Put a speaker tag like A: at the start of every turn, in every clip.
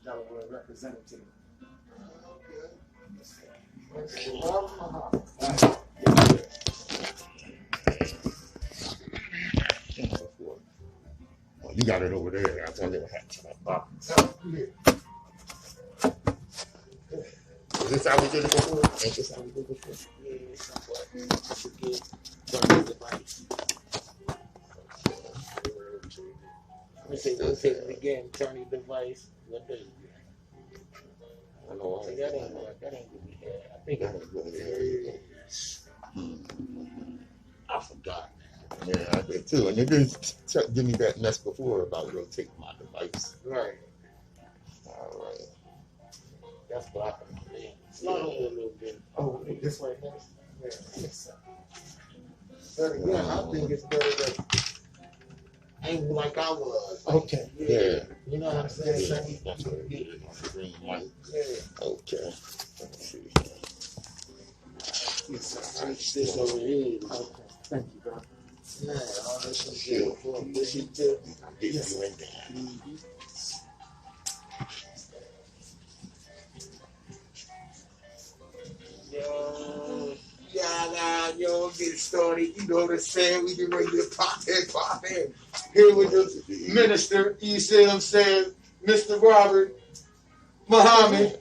A: Delaware representative.
B: Oh, you got it over there. I thought they were had to that box. Is this how we did it before? Ain't this how we did it before?
C: Yeah, somewhat. I forget. Turn the device. Let's say it again. Turn the device. What does it?
B: I don't know.
C: That ain't what we had. I think
B: That ain't what it is. I forgot. Yeah, I did too. And they didn't give me that mess before about rotating my device.
C: Right.
B: All right.
C: That's blocking my lane. Slow down a little bit.
A: Oh, this way next? Yeah, I think so. But again, I think it's better that.
C: Ain't like I was.
A: Okay.
B: Yeah.
C: You know what I'm saying?
B: Yeah, that's what it is. On the green light.
C: Yeah.
B: Okay. Let's see.
A: Yes,
C: Switch this over here.
A: okay. Thank you, bro.
C: Yeah, all this is good. This is good.
B: I'm getting you in there.
C: Yo, get it started. You know what I'm saying? We get ready to pop in. Here with the minister, you see what I'm saying? Mr. Robert Muhammad,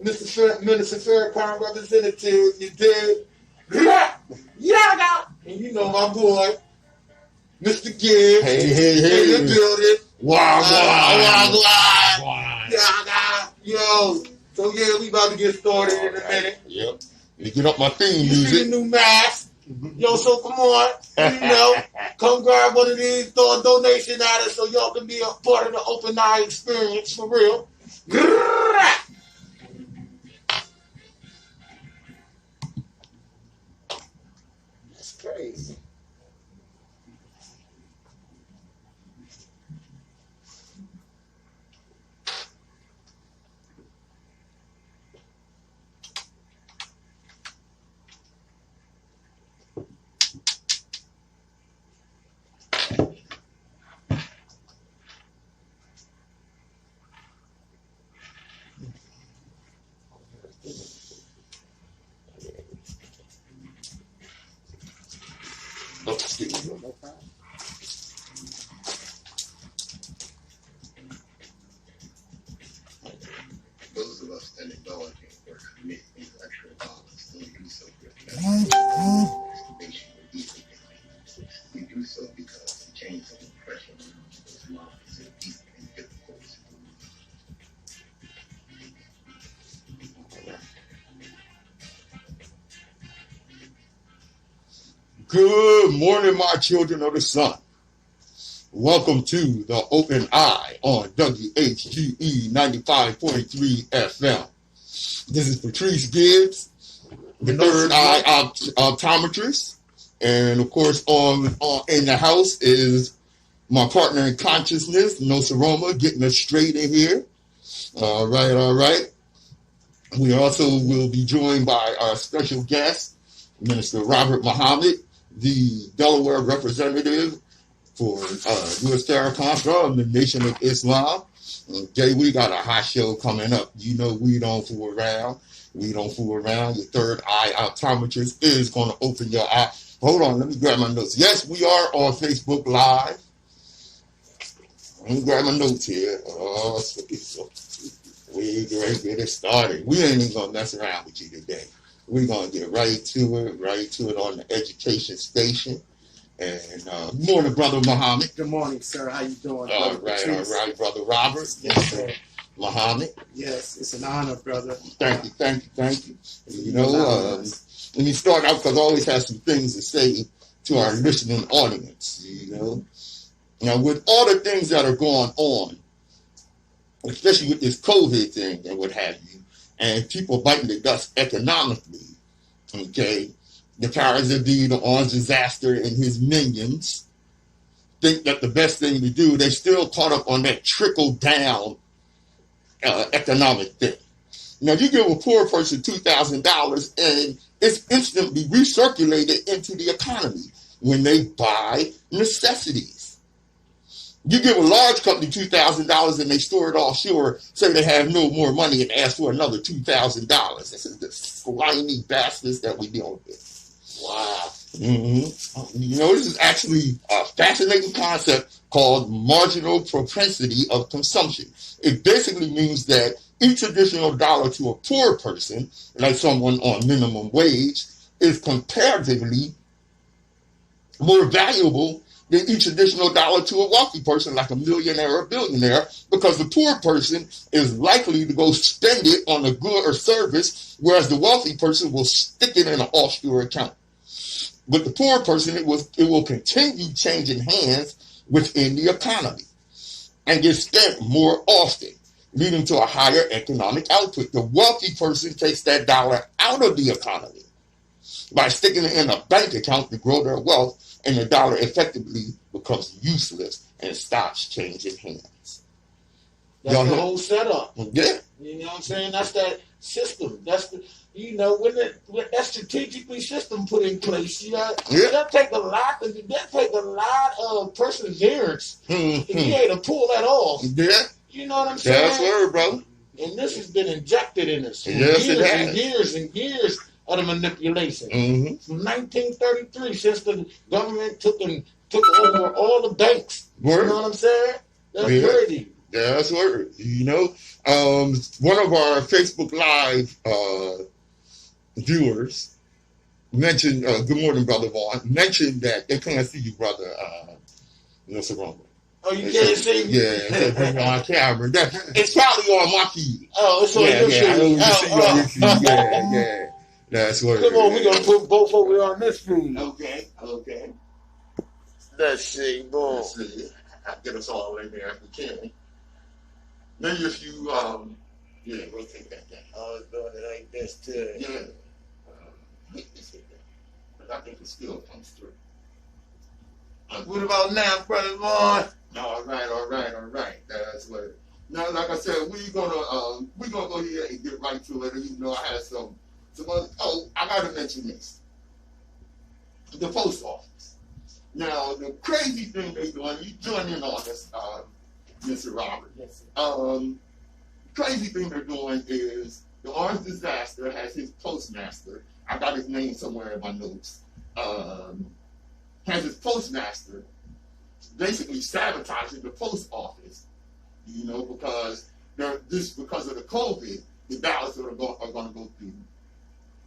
C: Minister Farrakhan representative, you did. Yaga! And you know my boy, Mr. Gibbs.
B: Hey.
C: In the building.
B: Wow.
C: Yaga! Yo. So yeah, we about to get started in a minute.
B: Yep. Let me get up my theme
C: You see
B: music.
C: the new mask? Yo, so come on, you know, come grab one of these, throw a donation at us so y'all can be a part of the open eye experience for real. That's crazy.
B: Those of us that acknowledge or commit intellectual violence don't do so with masturbation or easily. We do so because the chains of oppression is long and deep and difficult. Good morning, my children of the sun. Welcome to the Open Eye on WHGE 95.3 FM. This is Patrice Gibbs, the third eye optometrist. And of course, on in the house is my partner in consciousness, Nsoromma, getting us straight in here. All right. We also will be joined by our special guest, Minister Robert Muhammad, the Delaware representative for U.S. Farrakhan from the Nation of Islam. Okay, we got a hot show coming up. You know we don't fool around. Your third eye optometrist is going to open your eye. Hold on, let me grab my notes. Yes, we are on Facebook Live. Let me grab my notes here. So we get it started. We ain't even going to mess around with you today. We're going to get right to it on the education station. And good morning, Brother Muhammad.
A: Good morning, sir. How you doing?
B: All right, Brother Robert.
A: Yes, sir.
B: Muhammad.
A: Yes, it's an honor, brother.
B: Thank you. You know, let me start out because I always have some things to say to our listening audience, you know. Now, with all the things that are going on, especially with this COVID thing and what have you, and people biting the dust economically, okay, the powers that be, the Orange Disaster and his minions think that the best thing to do, they still caught up on that trickle-down economic thing. Now, you give a poor person $2,000 and it's instantly recirculated into the economy when they buy necessities. You give a large company $2,000 and they store it offshore, say they have no more money and ask for another $2,000. This is the slimy bastards that we deal with.
C: Wow.
B: You know, this is actually a fascinating concept called marginal propensity of consumption. It basically means that each additional dollar to a poor person, like someone on minimum wage, is comparatively more valuable than each additional dollar to a wealthy person, like a millionaire or a billionaire, because the poor person is likely to go spend it on a good or service, whereas the wealthy person will stick it in an offshore account. With the poor person, it will continue changing hands within the economy and get spent more often, leading to a higher economic output. The wealthy person takes that dollar out of the economy by sticking it in a bank account to grow their wealth, and the dollar effectively becomes useless and stops changing hands.
C: That's the whole setup.
B: Yeah.
C: You know what I'm saying? That's that system. That's the, you know, when that strategically system put in place, you know, that take a lot of perseverance to be able to pull that off.
B: Yeah.
C: You know what I'm saying?
B: That's word, brother.
C: And this has been injected in us for
B: Yes,
C: years
B: it has.
C: and years and years of the manipulation. From 1933, since the government took over all the banks.
B: Word.
C: You know what I'm saying? That's crazy.
B: That's word. You know, one of our Facebook Live viewers mentioned, good morning, Brother Vaughn, mentioned that they can't see you, Brother Nsoromma.
C: Oh, you can't see me?
B: Yeah, bring it on camera. It's probably on my feed.
C: Oh, it's on your feed.
B: I don't see you on your feed. Yeah. That's what.
C: Come on, we're going to put both of you on this feed.
B: Okay.
C: Let's see, boom.
B: Let's see. Get us all in there if we can. Maybe if you, rotate that down.
C: I was doing it like this, too.
B: Yeah. But I think it still comes through.
C: What about now, Brother Vaughn?
B: All right. That's what. Now, like I said, we're gonna go here and get right to it. You know, I had some other. Oh, I gotta mention this. The post office. Now, the crazy thing they doing. You join in on this, Mr. Robert.
A: Yes,
B: Crazy thing they're doing is the Orange Disaster has his postmaster. I got his name somewhere in my notes. Has his postmaster basically sabotaging the post office, you know, because because of the COVID, the ballots are going to go through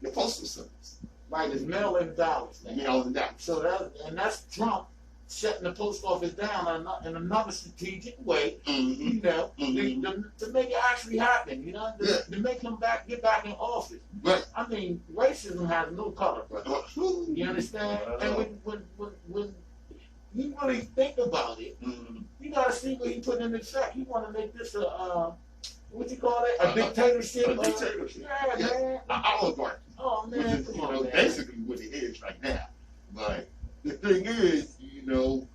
B: the postal service.
C: Right, it's mail-in ballots.
B: Mail-in ballots.
C: So that's Trump shutting the post office down in another strategic way, you know, to make it actually happen, you know, to make him get back in office.
B: Right.
C: I mean, racism has no color, brother. You understand? And when you really think about it, you got to see what he put in effect. You want to make this what you call it? A dictatorship?
B: A dictatorship.
C: Yeah, man.
B: An oligarchy.
C: Oh, man, come on, man.
B: Basically what it is right now. But the thing is, you know,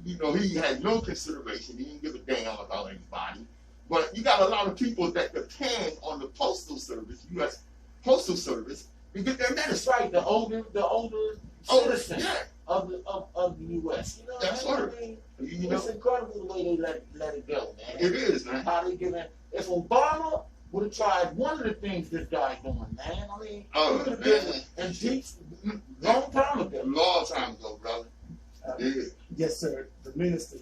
B: he had no consideration. He didn't give a damn about anybody. But you got a lot of people that depend on the postal service, U.S. Postal Service, to get their medicine.
C: That's right. The older citizens of the U.S. You know,
B: that's right.
C: I mean,
B: it's
C: incredible the way they let it go, man.
B: It is, man.
C: How they giving? If Obama would have tried one of the things this guy's doing, man. I mean, he could have been impeached long time ago.
B: Long time ago, brother.
A: Yes, sir. The minister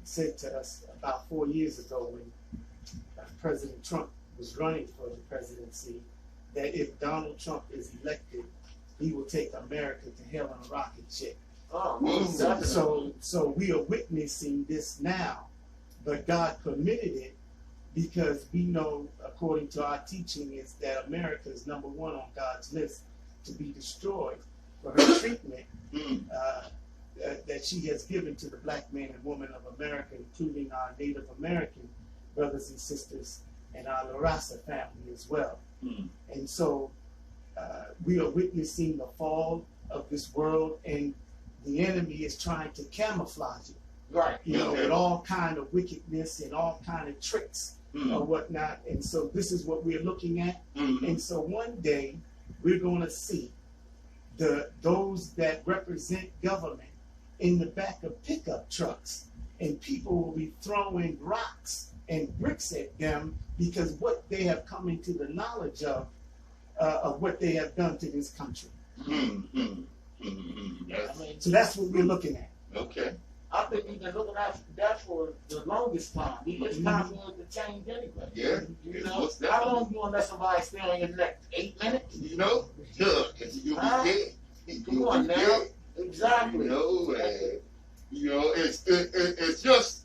A: said to us about 4 years ago when President Trump was running for the presidency that if Donald Trump is elected, he will take America to hell on a rocket ship. So we are witnessing this now, but God permitted it because we know, according to our teaching, is that America is number one on God's list to be destroyed for her treatment that she has given to the black man and woman of America, including our Native American brothers and sisters and our La Raza family as well. And so we are witnessing the fall of this world, and the enemy is trying to camouflage it.
C: Right.
A: You know, with all kind of wickedness and all kind of tricks or whatnot. And so this is what we're looking at. And so one day we're going to see those that represent government in the back of pickup trucks and people will be throwing rocks and bricks at them because what they have come into the knowledge of what they have done to this country. So that's what we're looking at.
B: Okay.
D: I think we've been looking at that for the longest time. It's time for it to change anyway.
B: Yeah.
D: You know, how long you gonna let somebody stay on your neck? 8 minutes?
B: You know, you'll be dead.
D: Come on now. Exactly.
B: You know, it's just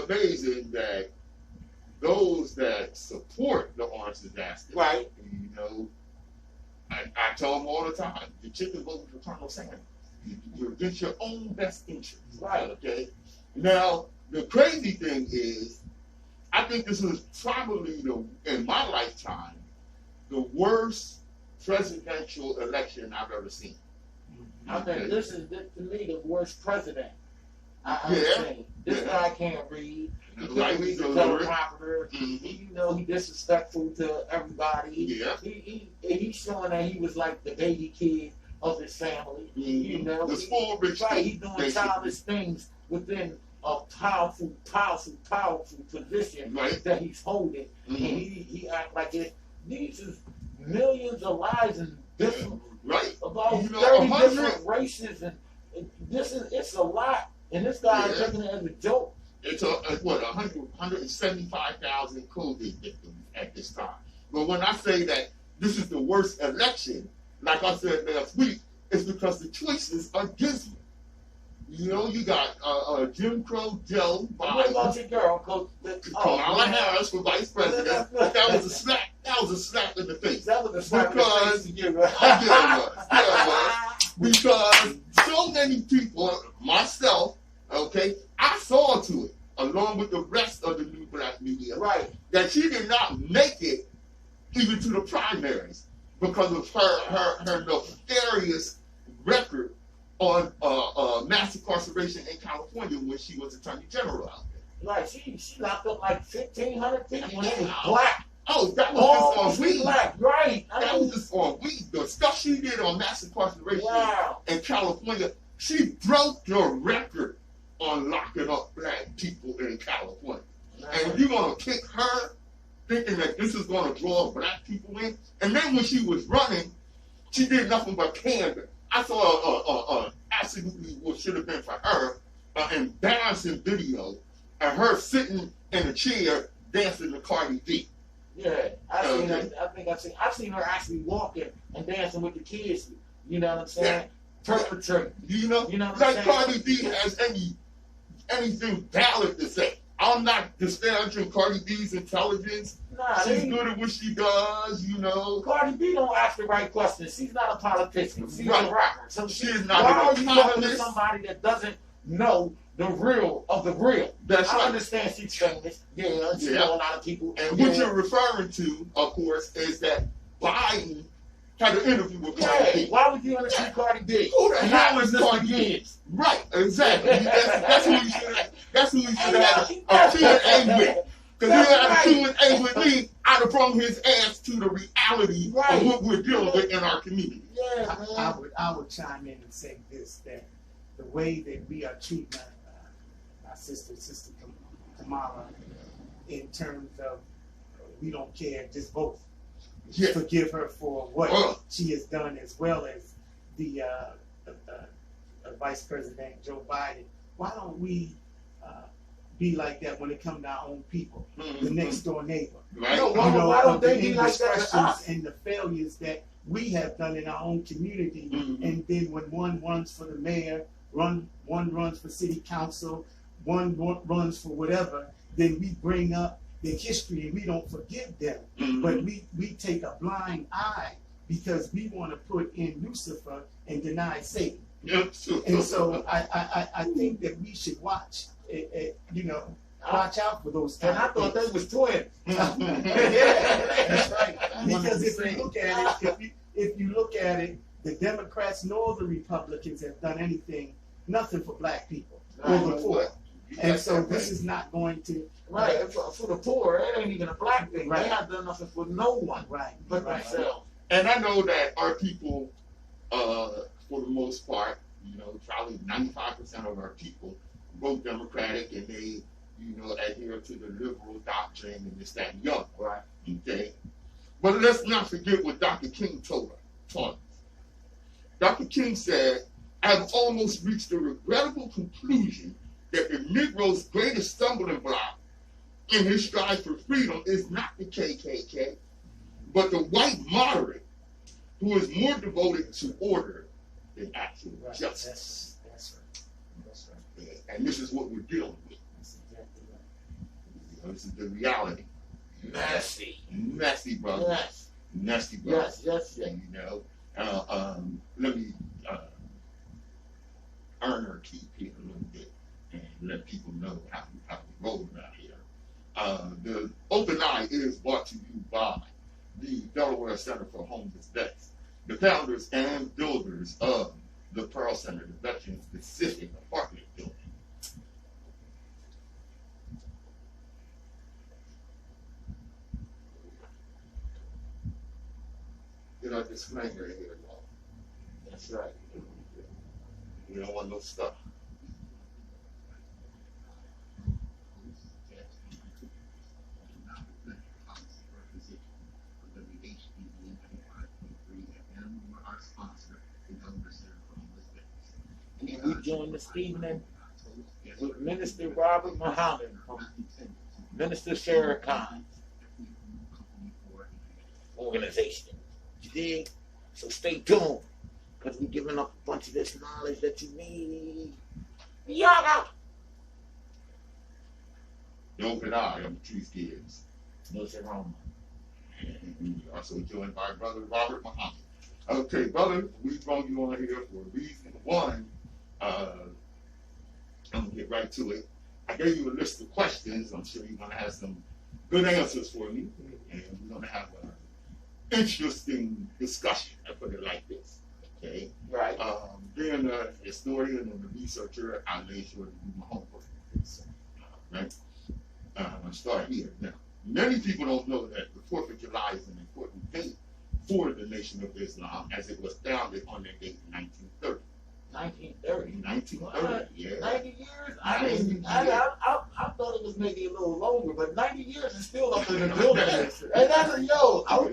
B: amazing that those that support the armed disaster,
D: Right.
B: you know, I tell them all the time, the chicken voting for Colonel Sanders. You're against your own best interest.
D: Right.
B: Okay. Now, the crazy thing is, I think this is probably in my lifetime, the worst presidential election I've ever seen.
D: I think this is, to me, the worst president I've
B: Yeah.
D: seen. This guy can't read. He
B: Like
D: can't read
B: he's
D: the
B: a lawyer.
D: teleprompter.
B: Mhm.
D: You know, he disrespectful to everybody.
B: Yeah.
D: He's showing that he was like the baby kid of his family. You know,
B: The spoiled rich
D: right?
B: kid,
D: He's doing
B: basically.
D: childish things within a powerful position
B: Right.
D: that he's holding,
B: Mhm.
D: and he act like these is millions of lives and different
B: Right.
D: about
B: You know,
D: 30
B: 100
D: different races, and it's a lot, and this guy is
B: Yeah.
D: taking it as a joke.
B: It's 175,000 COVID victims at this time. But when I say that this is the worst election, like I said last week, it's because the choices are dismal. You know, you got Jim Crow Joe
D: What about
B: Biden,
D: your girl?
B: Kamala Harris for vice president. That was a slap. That was a slap in the face.
D: That was a slap in the
B: Because-
D: face to you.
B: Yeah, it was. Because so many people, myself, okay, I saw to it, along with the rest of the new black media,
D: Right.
B: that she did not make it even to the primaries because of her nefarious record on mass incarceration in California when she was Attorney General out there.
D: Like she locked up like 1,500 people when they was black.
B: Oh, that was
D: All
B: just on weed.
D: black, right?
B: That was just on weed. The stuff she did on mass incarceration
D: Wow.
B: in California, she broke the record on locking up black people in California. And you're going to kick her thinking that this is going to draw black people in? And then when she was running, she did nothing but canvass. I saw absolutely what should have been for her an embarrassing video of her sitting in a chair dancing to Cardi B.
D: Yeah, I've seen her actually walking and dancing with the kids. You know what I'm saying? Perpetrating.
B: You know
D: what I'm
B: like
D: saying?
B: Cardi B has anything valid to say. I'm not disparaging Cardi B's intelligence.
D: Nah,
B: She's good at what she does, you know.
D: Cardi B don't ask the right questions. She's not a politician. She's
B: Right.
D: a rapper. So
B: She is not
D: why
B: an
D: are you talking to
B: economist.
D: somebody that doesn't know the real of the real?
B: That's
D: I
B: right.
D: understand she's famous. Yeah, she
B: Yeah.
D: know a lot of people.
B: And
D: yeah.
B: what you're referring to, of course, is that Biden had an interview with Cardi
D: Yeah,
B: B.
D: why would you interview Cardi B?
B: Who the hell is
D: Mr.
B: Cardi B?
D: Gibbs?
B: Right, exactly. That's who you should have. That's who you should have a Q&A with. Because he had a Q&A with me, I'd have brought his ass to the reality
D: Right.
B: of what we're dealing with in our community.
D: Yeah, man.
A: I would chime in and say this, that the way that we are treating our sister Kamala in terms of we don't care, just vote.
B: Yeah.
A: Forgive her for what she has done, as well as the Vice President Joe Biden. Why don't we be like that when it comes to our own people, the next door neighbor?
B: Right?
D: No, why don't they be
A: the
D: like that to
A: indiscretions
D: us?
A: and the failures that we have done in our own community, and then when one runs for the mayor, one runs for city council, one runs for whatever, then we bring up the history and we don't forgive them, but we take a blind eye because we want to put in Lucifer and deny Satan. And so I think that we should watch, watch out for those
D: And
A: kind
D: I
A: of
D: thought
A: things.
D: they was twins.
A: Yeah, that's right. Because if you look at it, if you look at it, the Democrats nor the Republicans have done nothing for black people or the poor. And so this is not going to
D: Right, for the poor, it ain't even a black thing.
A: Right.
D: They not done nothing for no one but
A: right.
D: themselves.
B: And I know that our people, for the most part, probably 95% of our people vote Democratic and they, adhere to the liberal doctrine and this, that, and the other.
D: Right.
B: Okay? But let's not forget what Dr. King taught us. Dr. King said, I've almost reached the regrettable conclusion that the Negro's greatest stumbling block in his strive for freedom is not the KKK, but the white moderate who is more devoted to order than actual justice.
D: That's right.
B: And this is what we're dealing with.
D: That's exactly right.
B: This is the reality. Messy, brother.
D: Yes.
B: Nasty, brother.
D: Yes.
B: Let me earn our keep here a little bit and let people know how we roll around here. The Open Eye is brought to you by the Delaware Center for Homeless Vets, the founders and builders of the Pearl Center, the veteran-specific apartment building. Get our disclaimer here, y'all.
D: That's right.
B: We don't want no stuff.
D: And we join this evening with Minister Robert Muhammad from Minister Farrakhan's organization. You dig? So stay tuned, because we're giving up a bunch of this knowledge that you need. Yaga!
B: The Open Eye, I'm Patrice Gibbs.
D: Nsoromma.
B: And we're also joined by Brother Robert Muhammad. Okay, brother, we brought you on here for a reason. One, I'm going to get right to it. I gave you a list of questions. I'm sure you're going to have some good answers for me. And we're going to have an interesting discussion, I put it like this. Okay?
D: Right.
B: Being a historian and a researcher, I made sure to do my homework. Right? I'm going to start here. Now, many people don't know that the 4th of July is an important date for the Nation of Islam, as it was founded on that date in 1930.
D: 1930.
B: 1930, yeah.
D: 90 years?
B: 90 years.
D: I thought it was maybe a little longer, but 90 years is still up in the building. And that's okay, all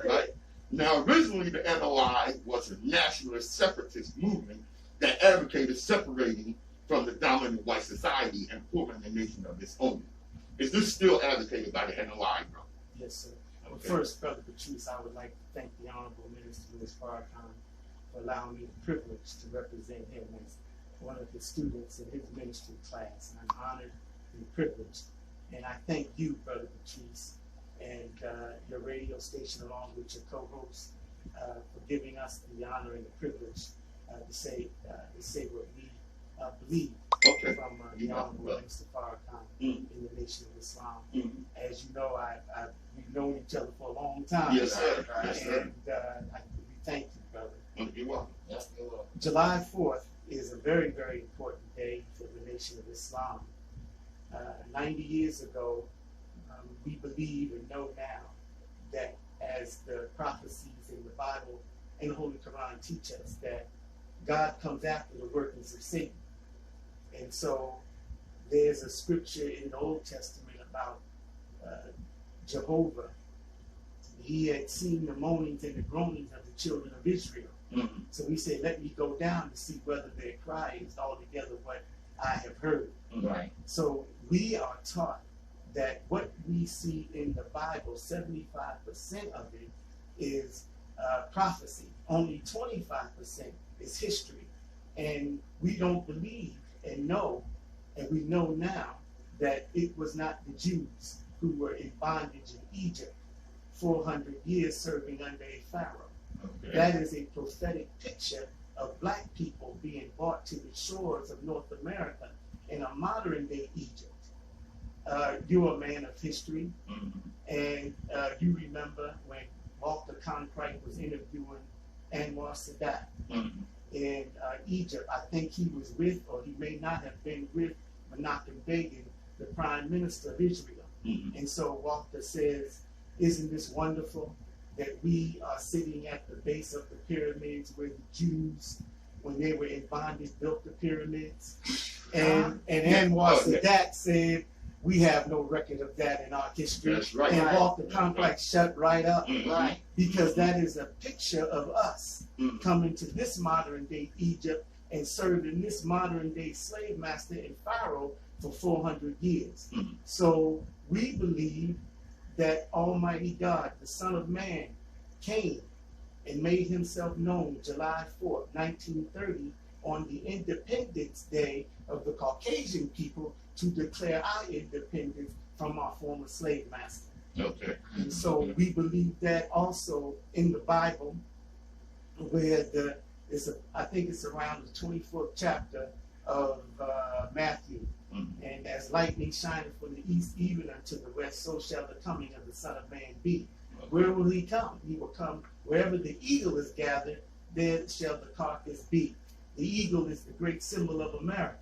D: right.
B: Now, originally the NOI was a nationalist separatist movement that advocated separating from the dominant white society and forming a nation of its own. Is this still advocated by the NOI, bro?
A: Yes, sir. Well,
B: Okay.
A: first, Brother Patrice, I would like to thank the Honorable Minister Ms. Farrakhan for allowing me the privilege to represent him as one of the students in his ministry class. And I'm honored and privileged. And I thank you, Brother Patrice, and your radio station, along with your co-host, for giving us the honor and the privilege to say what we believe
B: Okay.
A: from
B: You
A: the
B: know,
A: Honorable
B: well.
A: Minister Farrakhan
B: Mm.
A: in the Nation of Islam.
B: Mm.
A: As you know, we've known each other for a long time.
B: Yes, sir. Yes, sir.
A: And we thank you, brother.
B: You're welcome.
D: Yes, you're welcome.
A: July 4th is a very, very important day for the Nation of Islam. 90 years ago, we believe and know now that as the prophecies in the Bible and the Holy Quran teach us, that God comes after the workings of Satan. And so there's a scripture in the Old Testament about Jehovah. He had seen the moanings and the groanings of the children of Israel.
B: Mm-hmm.
A: So he said, let me go down to see whether their cry is altogether what I have heard.
D: Right.
A: So we are taught that what we see in the Bible, 75% of it is prophecy. Only 25% is history. And we don't believe and know, and we know now, that it was not the Jews who were in bondage in Egypt 400 years serving under a pharaoh.
B: Okay.
A: That is a prophetic picture of black people being brought to the shores of North America in a modern day Egypt. You're a man of history,
B: Mm-hmm.
A: and you remember when Walter Cronkite was interviewing Anwar Sadat
B: Mm-hmm.
A: in Egypt. I think he was with, or he may not have been with, Menachem Begin, the Prime Minister of Israel.
B: Mm-hmm.
A: And so Walter says, isn't this wonderful that we are sitting at the base of the pyramids where the Jews, when they were in bondage, built the pyramids? And Anwar Sadat said, we have no record of that in our history.
B: That's right.
A: And Walter Cronkite shut right up.
D: Right.
A: Because that is a picture of us coming to this modern day Egypt and serving this modern day slave master and pharaoh for 400 years. So we believe that Almighty God, the Son of Man, came and made himself known July 4th, 1930, on the Independence Day of the Caucasian people to declare our independence from our former slave master.
B: Okay.
A: And so we believe that also in the Bible, where I think it's around the 24th chapter of Matthew. And as lightning shineth from the east, even unto the west, so shall the coming of the Son of Man be. Where will he come? He will come wherever the eagle is gathered, there shall the carcass be. The eagle is the great symbol of America.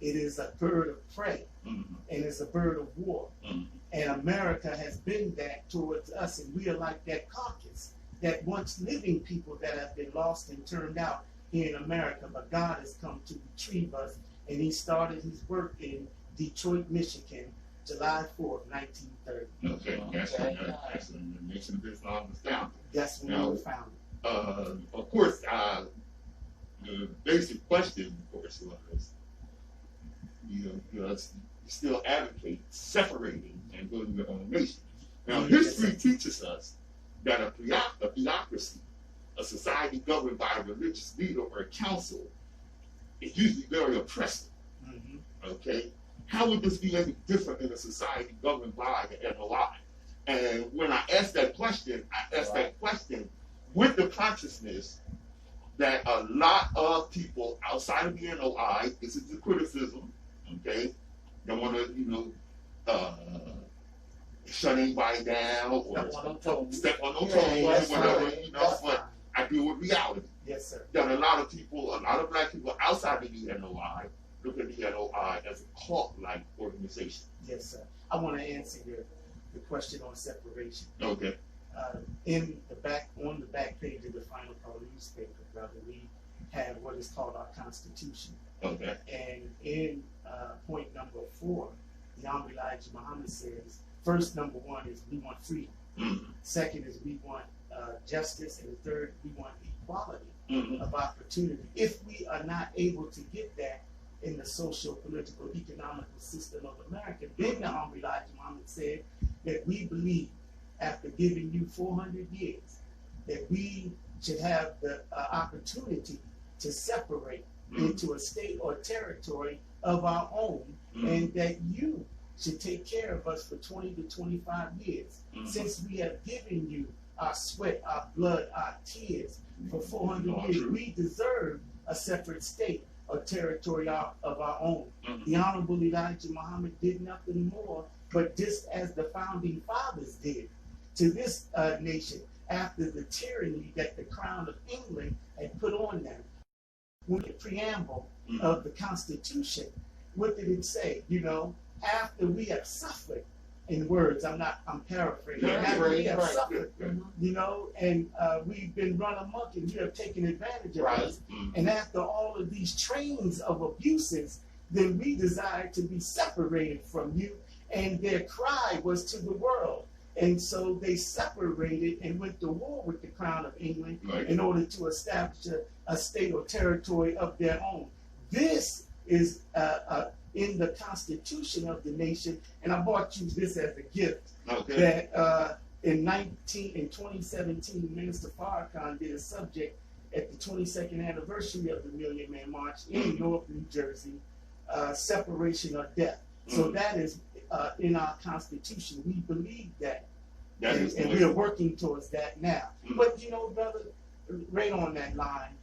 A: It is a bird of prey, and it's a bird of war. And America has been that towards us, and we are like that carcass, that once living people that have been lost and turned out here in America. But God has come to retrieve us, and he started his work in Detroit, Michigan, July 4th, 1930.
B: Okay, that's the Nation of Islam was founded.
A: That's when we were founded.
B: Of course, the basic question, of course, was, you still advocate separating and building your own nation. Now, history teaches us that a theocracy, a society governed by a religious leader or a council, is usually very oppressive. Okay? How would this be any different in a society governed by the NOI? And when I asked that question, that question with the consciousness that a lot of people outside of the NOI, this is the criticism, okay? Don't want to, shut anybody down or step on no toes or whatever, but I deal with reality.
A: Yes, sir.
B: That a lot of black people outside of the NOI look at the NOI as a cult-like organization.
A: Yes, sir. I want to answer the question on separation.
B: Okay.
A: On the back page of the Final Call newspaper, brother, we have what is called our Constitution.
B: Okay.
A: And in point number 4, the Honorable Elijah Muhammad says, first, number 1 is we want freedom. Second is we want justice, and the third, we want equality of opportunity. If we are not able to get that in the social, political, economical system of America, then the Honorable Elijah Muhammad said that we believe, after giving you 400 years, that we should have the opportunity to separate into a state or territory of our own, and that you should take care of us for 20 to 25 years. Since we have given you our sweat, our blood, our tears for 400 years, we deserve a separate state or territory of our own. The Honorable Elijah Muhammad did nothing more but just as the founding fathers did to this nation after the tyranny that the Crown of England had put on them. With the preamble of the Constitution, what did it say? After we have suffered, in words, I'm paraphrasing, after we have suffered, and we've been run amok and you have taken advantage of us, and after all of these trains of abuses, then we desire to be separated from you. And their cry was to the world. And so they separated and went to war with the Crown of England in order to establish a state or territory of their own. This is in the Constitution of the nation, and I brought you this as a gift. That in 2017, Minister Farrakhan did a subject at the 22nd anniversary of the Million Man March in Newark, New Jersey, separation or death. So that is in our Constitution. We believe that. And we are working towards that now. But brother, right on that line,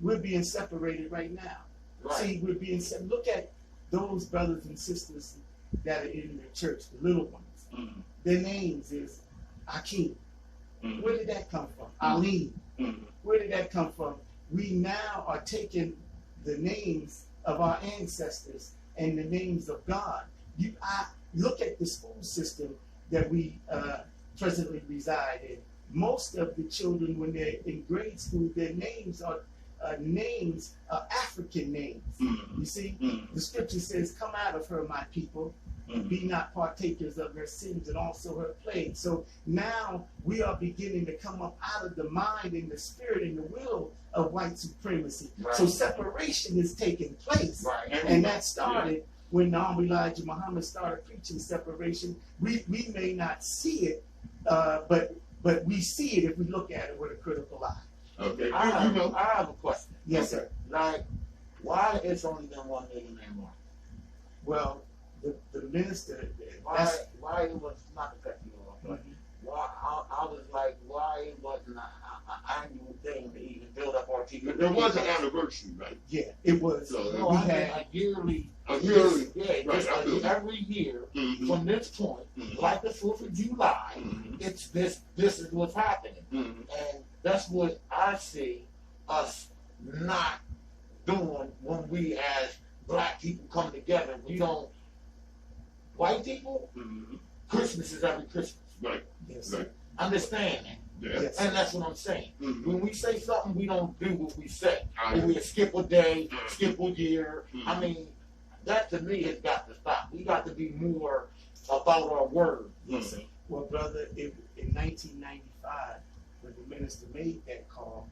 A: we're being separated right now. See, we're being look at those brothers and sisters that are in the church, the little ones. Their names is Akeem. Where did that come from? Ali. Where did that come from? We now are taking the names of our ancestors and the names of God. I look at the school system that we presently reside in. Most of the children, when they're in grade school, their names are names, African names.
B: Mhm.
A: You see,
B: Mhm.
A: the scripture says, "Come out of her, my people. Be not partakers of her sins and also her plagues." So now we are beginning to come up out of the mind and the spirit and the will of white supremacy.
D: Right.
A: So separation is taking place.
D: Right.
A: And that started when Elijah Muhammad started preaching separation. We may not see it, but we see it if we look at it with a critical eye.
B: Okay.
D: I have a question.
A: Yes, sir.
D: Like, why it's only been 1 million man march?
A: Well, the minister,
D: Why it was not the cut you off, but why I was like, why it wasn't an annual thing to even build up our TV?
B: There was an anniversary, right?
A: yeah, it was.
B: So,
D: No,
A: we
D: I mean
A: had
D: a yearly.
B: A yearly.
D: Yeah,
B: Right,
D: just
B: I feel you.
D: every year
B: Mhm.
D: from this point,
B: Mhm.
D: like the 4th of July,
B: Mhm.
D: it's this is what's happening.
B: Mhm.
D: And that's what I see us not doing when we as black people come together. We don't, white people,
B: Mhm.
D: Christmas is every Christmas.
B: Right.
A: Yes,
B: Right.
D: Understand that.
B: Yeah.
A: Yes.
D: And that's what I'm saying.
B: Mhm.
D: When we say something, we don't do what we say.
B: I
D: Or we skip a day,
B: Mhm.
D: skip a year. I
B: Mhm.
D: mean, that to me has got to stop. We got to be more about our word.
A: Yes, sir. Well, brother, in 1995, when the minister made that call,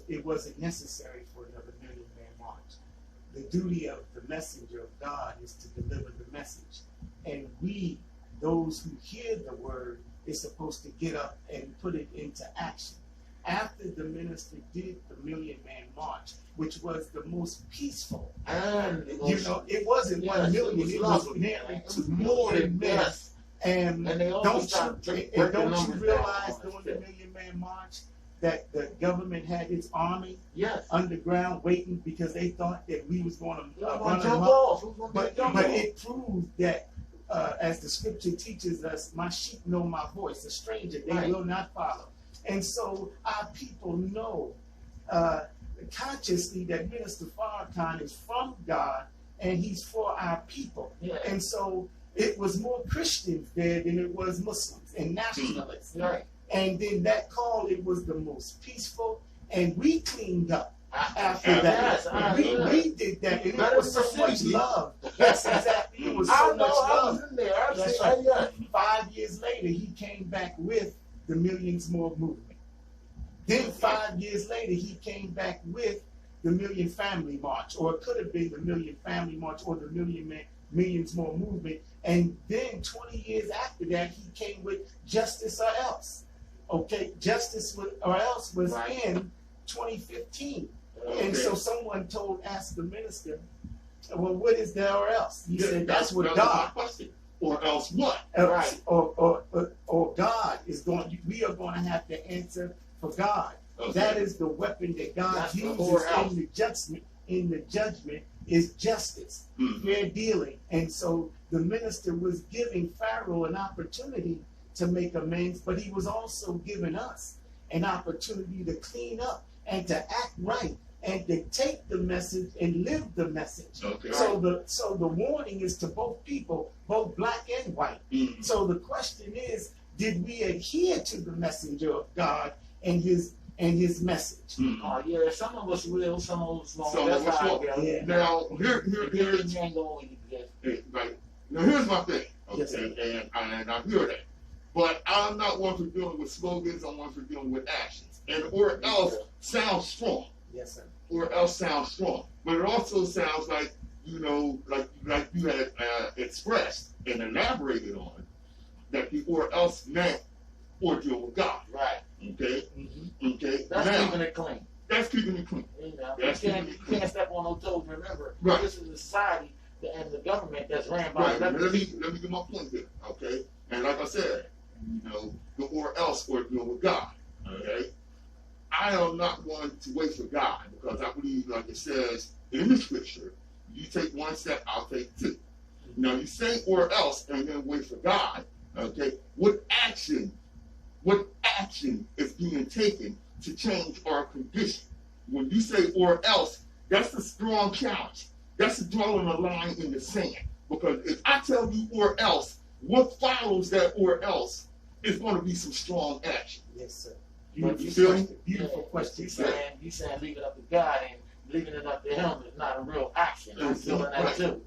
A: it wasn't necessary for another Million Man March. The duty of the messenger of God is to deliver the message, and we, those who hear the word, is supposed to get up and put it into action. After the minister did the Million Man March, which was the most peaceful,
D: And
A: it wasn't 1 million, it was nearly 2
D: more
A: million
D: than
A: men.
D: yes.
A: And
D: And they also started
A: don't
D: breaking
A: you
D: numbers
A: realize
D: down.
A: during the Million Man March that the government had its army
D: Yes.
A: underground waiting because they thought that we was going to
D: Who's
A: run
D: gonna
A: them
D: jump
A: up?
D: off? Who's gonna
A: But
D: jump off?
A: it proved that, as the scripture teaches us, my sheep know my voice, a stranger they
D: Right.
A: will not follow. And so our people know consciously that Minister Farrakhan is from God and he's for our people.
D: Yeah.
A: And so it was more Christians there than it was Muslims and nationalists.
D: Right.
A: And then that call, it was the most peaceful, and we cleaned up after
B: Yes,
A: that. We did that, and it
D: Better
A: was
D: than
A: so
D: the
A: much
D: city.
A: love. Yes, exactly. It was
D: I
A: so
D: know.
A: much
D: I
A: love.
D: was in there. I
A: That's
D: see.
A: right.
D: Yeah.
A: 5 years later, he came back with the Millions More movement. Then 5 years later, he came back with the Million Family March, or it could have been the Million Family March or the Millions More movement. And then 20 years after that, he came with Justice or Else. Okay, Justice or Else was
D: Right.
A: in 2015.
B: Okay.
A: And so someone asked the minister, well, what is there or else? He
B: Yeah,
A: said, that's what
B: that was
A: God.
B: my question. Or else what?
D: Right.
A: Or God is going. We are going to have to answer for God.
B: Okay.
A: That is the weapon that God
D: That's the
A: uses
D: or else.
A: in the judgment. In the judgment is justice,
B: Mhm.
A: fair dealing, and so the minister was giving Pharaoh an opportunity to make amends, but he was also giving us an opportunity to clean up and to act right and to take the message and live the message.
B: Okay.
A: So the warning is to both people, both black and white.
B: Mhm.
A: So the question is, did we adhere to the messenger of God and his message?
B: Mhm.
D: Oh yeah. Some of us will. Some of us won't.
B: Some
D: That's
B: of us
D: how I
B: won't.
D: get.
A: Yeah.
B: Now, here's
D: Opinion ain't always exist.
B: right. Now here's my thing. Okay,
A: Yes, sir.
B: and I hear that, but I'm not one for dealing with slogans. I'm one for dealing with actions. And or else sounds strong.
A: Yes, sir.
B: Or else sounds strong. But it also sounds like like you had expressed and elaborated on that the or else meant or deal with God.
D: Right.
B: Okay.
A: Mm-hmm.
B: Okay.
D: That's
B: now,
D: keeping it clean.
B: that's keeping it clean.
D: You know,
B: That's
D: you
B: keeping it
D: can't step on no toes. Remember,
B: Right.
D: this is a society and the government that's ran by
B: Right.
D: the
B: Let me get my point here. Okay. And like I said, the or else or deal with God. Okay. I am not one to wait for God because I believe, like it says in the scripture, you take one step, I'll take two. Now you say or else and then wait for God. Okay. What action is being taken to change our condition? When you say or else, that's a strong challenge. That's drawing a line in the sand. Because if I tell you or else, what follows that or else is going to be some strong action.
A: Yes, sir.
D: But
B: You feel me?
A: Beautiful question.
D: You saying leave it up to God and leaving it up to Him is not a real action. I'm feeling that too.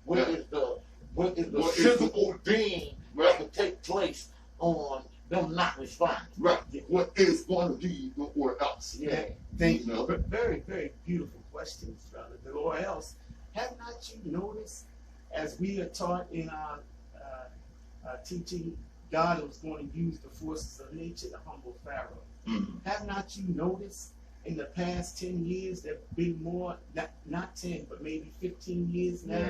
D: What is the physical being that would take place on them not responding?
B: Right. What is going to be the or else?
D: Yeah.
A: Thank you. Very, very beautiful questions, brother. The or else. Have not you noticed, as we are taught in our teaching, God was going to use the forces of nature to humble Pharaoh.
B: Mm-hmm.
A: Have not you noticed in the past 10 years, there have been more, not 10, but maybe 15 years now,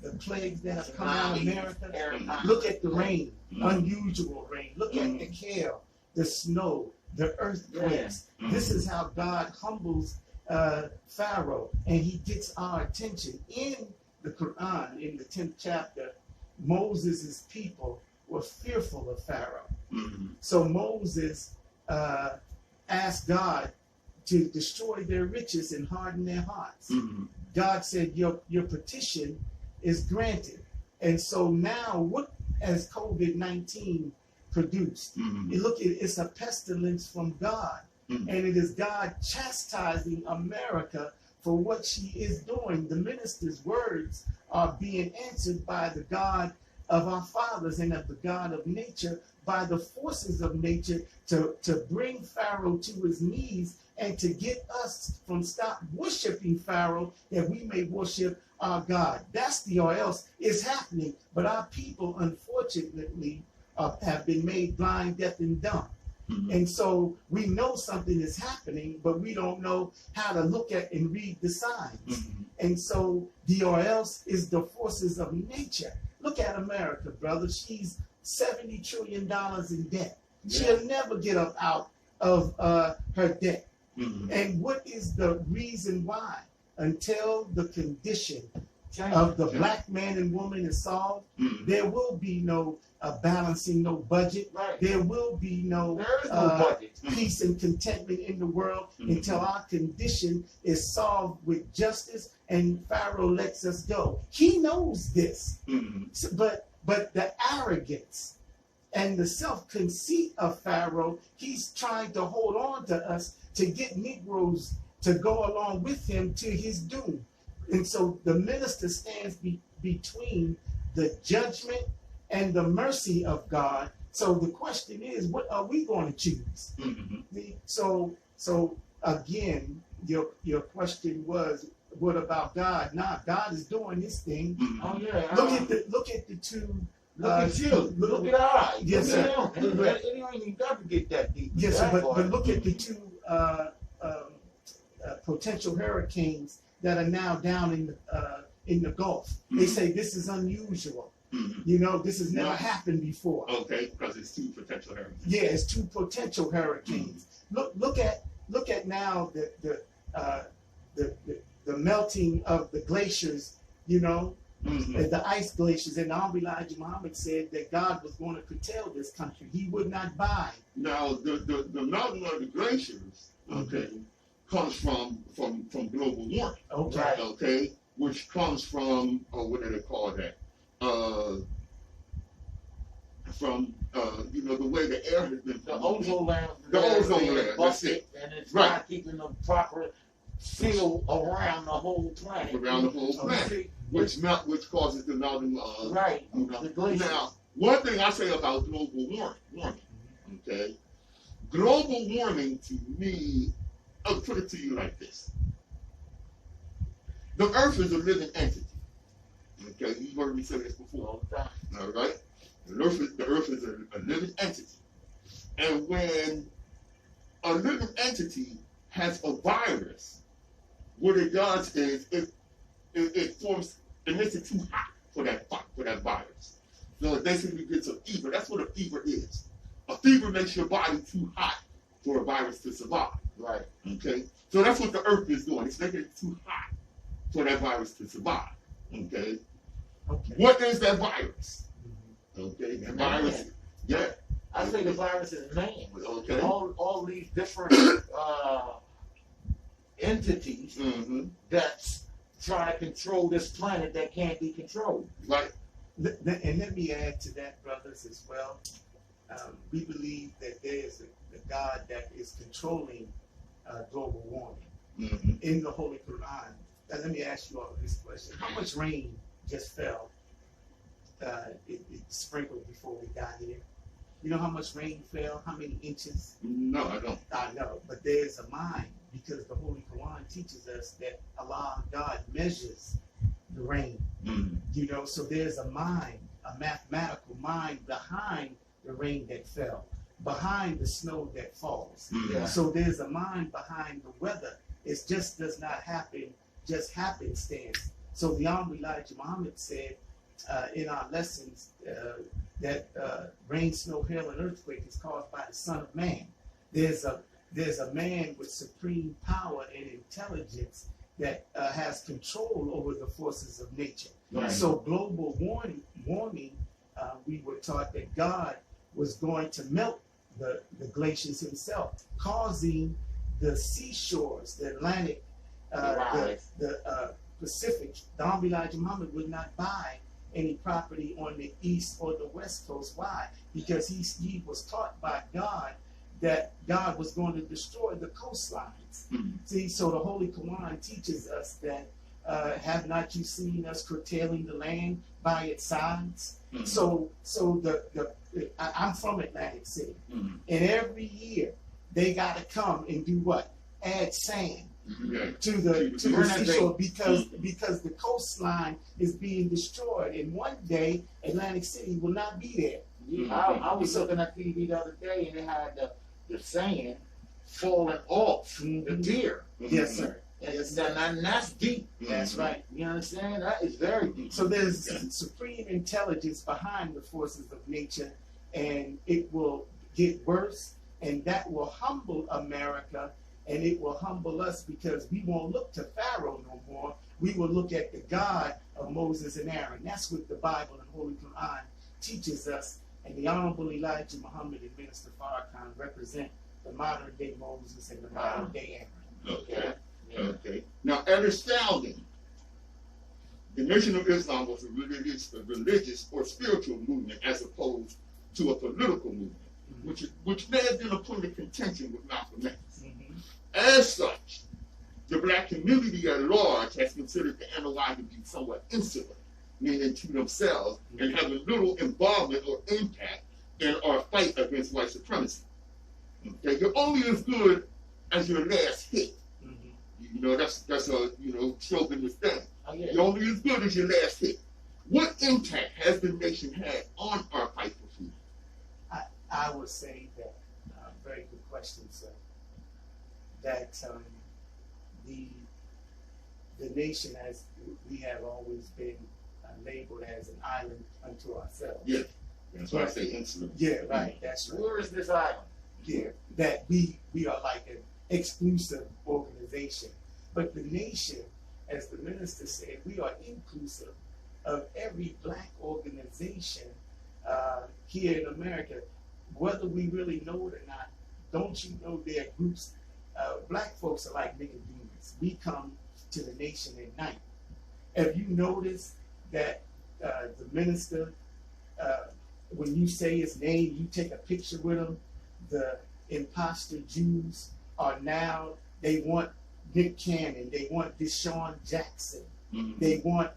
A: the plagues that have come out of America? Look at the rain, unusual rain. Look at the hail, the snow, the earthquakes. This is how God humbles Pharaoh, and he gets our attention. In the Quran, in the 10th chapter, Moses' people were fearful of Pharaoh. So Moses asked God to destroy their riches and harden their hearts. God said, your petition is granted. And so now, what has COVID-19 produced? You look at it, it's a pestilence from God. And it is God chastising America for what she is doing. The minister's words are being answered by the God of our fathers and of the God of nature, by the forces of nature, to bring Pharaoh to his knees and to get us from stop worshiping Pharaoh, that we may worship our God. That's the or else. It's happening, but our people, unfortunately, have been made blind, deaf, and dumb. And so we know something is happening, but we don't know how to look at and read the signs. And so the or else is the forces of nature. Look at America, brother. She's $70 trillion in debt. She'll never get up out of her debt. And what is the reason why? Until the condition of the black man and woman is solved, there will be no balancing, no budget. There will be no peace and contentment in the world until our condition is solved with justice and Pharaoh lets us go. He knows this, but the arrogance and the self-conceit of Pharaoh, he's trying to hold on to us to get Negroes to go along with him to his doom. And so the minister stands between the judgment and the mercy of God. So the question is, what are we going to choose? So again, your question was, what about God? Nah, God is doing this thing. Look at the two.
D: Look at you. Look at our eyes.
A: Yes, sir.
D: It ain't even got to get that deep.
A: Yes, sir. But look at the two potential hurricanes that are now down in the Gulf. They say this is unusual. You know, this has never happened before.
B: Okay, because it's two potential hurricanes.
A: Yeah, it's two potential hurricanes. Look at now the melting of the glaciers. You know, the ice glaciers. And Elijah Muhammad said that God was going to curtail this country. He would not buy.
B: Now the melting of the glaciers, comes from global warming. Okay, which comes from what do they call that? From the way the air has been.
D: The ozone layer.
B: The ozone layer. That's it.
D: And it's not keeping the proper seal around the whole planet.
B: Around the whole planet, which causes the melting of
D: the glaciers.
B: Now, one thing I say about global warming, okay, global warming to me, I'll put it to you like this: the Earth is a living entity. Okay, you've heard me say this before all the time. All right, the Earth is a living entity, and when a living entity has a virus, what it does is it forms, it makes it too hot for that virus. So it basically gets a fever. That's what a fever is. A fever makes your body too hot for a virus to survive.
D: Right.
B: Okay. So that's what the Earth is doing. It's making it too hot for that virus to survive. Okay. What is that virus? Okay. The virus. Yeah.
D: I say the virus is man.
B: Okay.
D: All these different entities that try to control this planet that can't be controlled.
B: Right.
A: And let me add to that, brothers, as well. we believe that there is a God that is controlling global warming. In the Holy Quran. Now, let me ask you all this question. How much rain just fell? It sprinkled before we got here. You know how much rain fell? How many inches?
B: No, I don't.
A: I know, but there's a mind, because the Holy Quran teaches us that Allah, God, measures the rain. You know, so there's a mind, a mathematical mind behind the rain that fell, behind the snow that falls. So there's a mind behind the weather. It just does not happen, just happenstance. So the Honorable Elijah Muhammad said in our lessons that rain, snow, hail, and earthquake is caused by the Son of Man. There's a man with supreme power and intelligence that has control over the forces of nature. So global warming, we were taught that God was going to melt the glaciers himself, causing the seashores, the Atlantic, the Pacific. The Honorable Elijah Muhammad would not buy any property on the east or the west coast. Why? Because he was taught by God that God was going to destroy the coastlines. See, so the Holy Quran teaches us that have not you seen us curtailing the land by its sides? So I'm from Atlantic City, and every year they got to come and do what? Add sand to the seashore because the coastline is being destroyed, and one day Atlantic City will not be there.
D: I was looking at TV the other day, and they had the sand falling off the deer.
A: Yes, sir.
D: And that's deep.
A: That's right.
D: You understand? That is very deep.
A: So there's supreme intelligence behind the forces of nature, and it will get worse, and that will humble America, and it will humble us, because we won't look to Pharaoh no more. We will look at the God of Moses and Aaron. That's what the Bible and Holy Quran teaches us, and the Honorable Elijah Muhammad and Minister Farrakhan represent the modern day Moses and the modern day Aaron.
B: Okay. Okay. Now, at its founding, the Nation of Islam was a religious or spiritual movement as opposed to a political movement, which may have been a point of contention with Malcolm X. As such, the black community at large has considered the NOI to be somewhat insular, meaning to themselves, and having little involvement or impact in our fight against white supremacy. Okay, you're only as good as your last hit. You know, that's a chauvinist thing. You're only as good as your last hit. What impact has the nation had on our fight for freedom?
A: I would say that, very good question, sir, that the nation, as we have always been labeled as an island unto ourselves.
B: Yeah, that's why I say insular.
A: Yeah, right, that's right.
D: Where is this island?
A: Yeah, that we are like an exclusive organization. But the nation, as the minister said, we are inclusive of every black organization here in America. Whether we really know it or not, don't you know there are groups, black folks are like Nicodemus. We come to the nation at night. Have you noticed that the minister, when you say his name, you take a picture with him, the imposter Jews are now, they want Nick Cannon, they want Deshaun Jackson, they want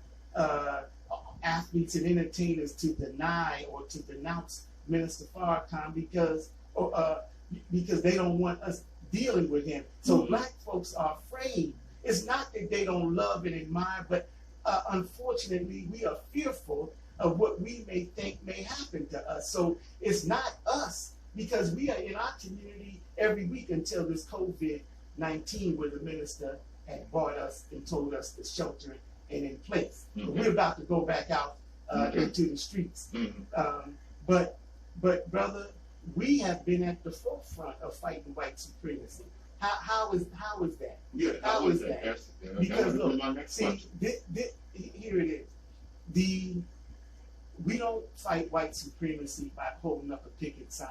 A: athletes and entertainers to deny or to denounce Minister Farrakhan because they don't want us dealing with him. So black folks are afraid. It's not that they don't love and admire, but unfortunately we are fearful of what we may think may happen to us. So it's not us, because we are in our community every week until this COVID-19, where the minister had brought us and told us to shelter and in place. But we're about to go back out into the streets. But brother, we have been at the forefront of fighting white supremacy. How is that?
B: Yeah,
A: how is that? Because look, see, here it is. We don't fight white supremacy by holding up a picket sign.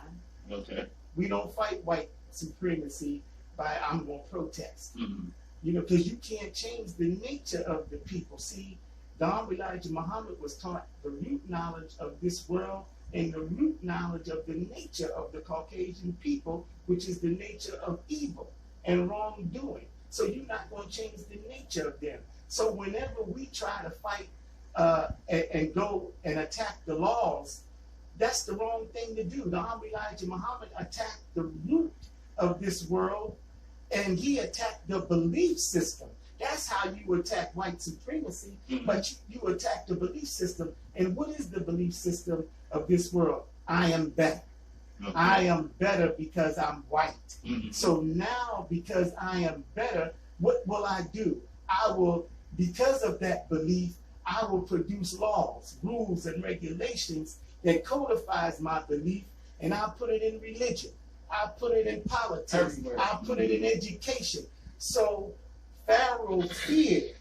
B: Okay.
A: We don't fight white supremacy by I'm going to protest. You know, because you can't change the nature of the people. See, the Honorable Elijah Muhammad was taught the root knowledge of this world and the root knowledge of the nature of the Caucasian people, which is the nature of evil and wrongdoing. So you're not going to change the nature of them. So whenever we try to fight and go and attack the laws, that's the wrong thing to do. The Honorable Elijah Muhammad attacked the root of this world, and he attacked the belief system. That's how you attack white supremacy, but you attack the belief system. And what is the belief system of this world? I am better. Okay. I am better because I'm white. So now, because I am better, what will I do? I will, because of that belief, I will produce laws, rules, and regulations that codifies my belief, and I'll put it in religion. I'll put it in politics. Everywhere. I'll put it in education. So Pharaoh feared,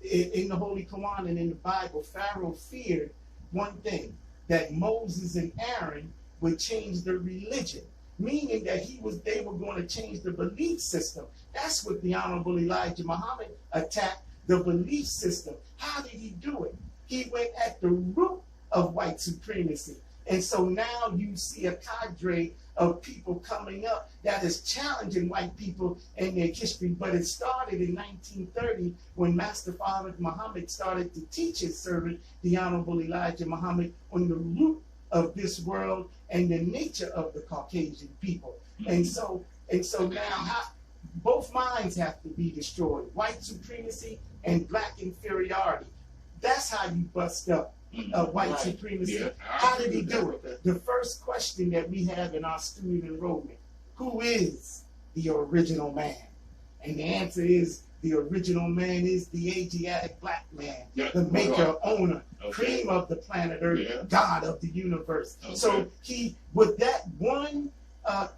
A: in the Holy Quran and in the Bible, Pharaoh feared one thing, that Moses and Aaron would change the religion, meaning that they were going to change the belief system. That's what the Honorable Elijah Muhammad attacked, the belief system. How did he do it? He went at the root of white supremacy. And so now you see a cadre of people coming up that is challenging white people and their history. But it started in 1930 when Master Father Muhammad started to teach his servant, the Honorable Elijah Muhammad, on the root of this world and the nature of the Caucasian people. And so now both minds have to be destroyed, white supremacy and black inferiority. That's how you bust up white supremacy. Yeah. How did he do it? The first question that we have in our student enrollment, who is the original man? And the answer is, the original man is the Asiatic black man, the maker, owner, cream of the planet Earth, God of the universe. So he, with that one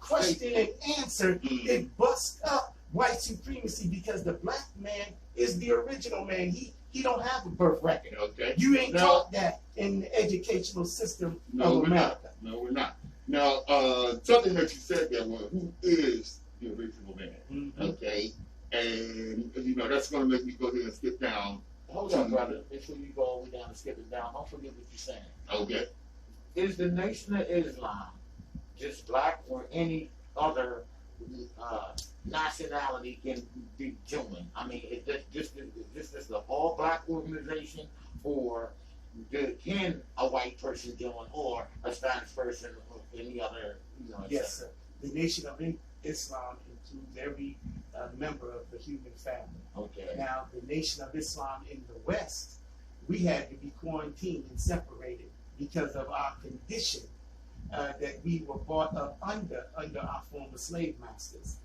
A: question and answer, it busts up white supremacy, because the black man is the original man. He don't have a birth record. You ain't taught that in the educational system of America.
B: No, we're not. Now, something that you said there was, who is the original man? Okay, and you know that's going to make me go ahead and skip down.
D: Hold on, brother. Before you go all the way down and skip it down, don't forget what you're saying.
B: Okay.
D: Is the Nation of Islam just black, or any other nationality can be joined? I mean, is this just an all-black organization, or can a white person join, or a Spanish person, or any other, you know?
A: Yes, sir. The Nation of Islam includes every member of the human family. Okay. Now, the Nation of Islam in the West, we had to be quarantined and separated because of our condition that we were brought up under our former slave masters.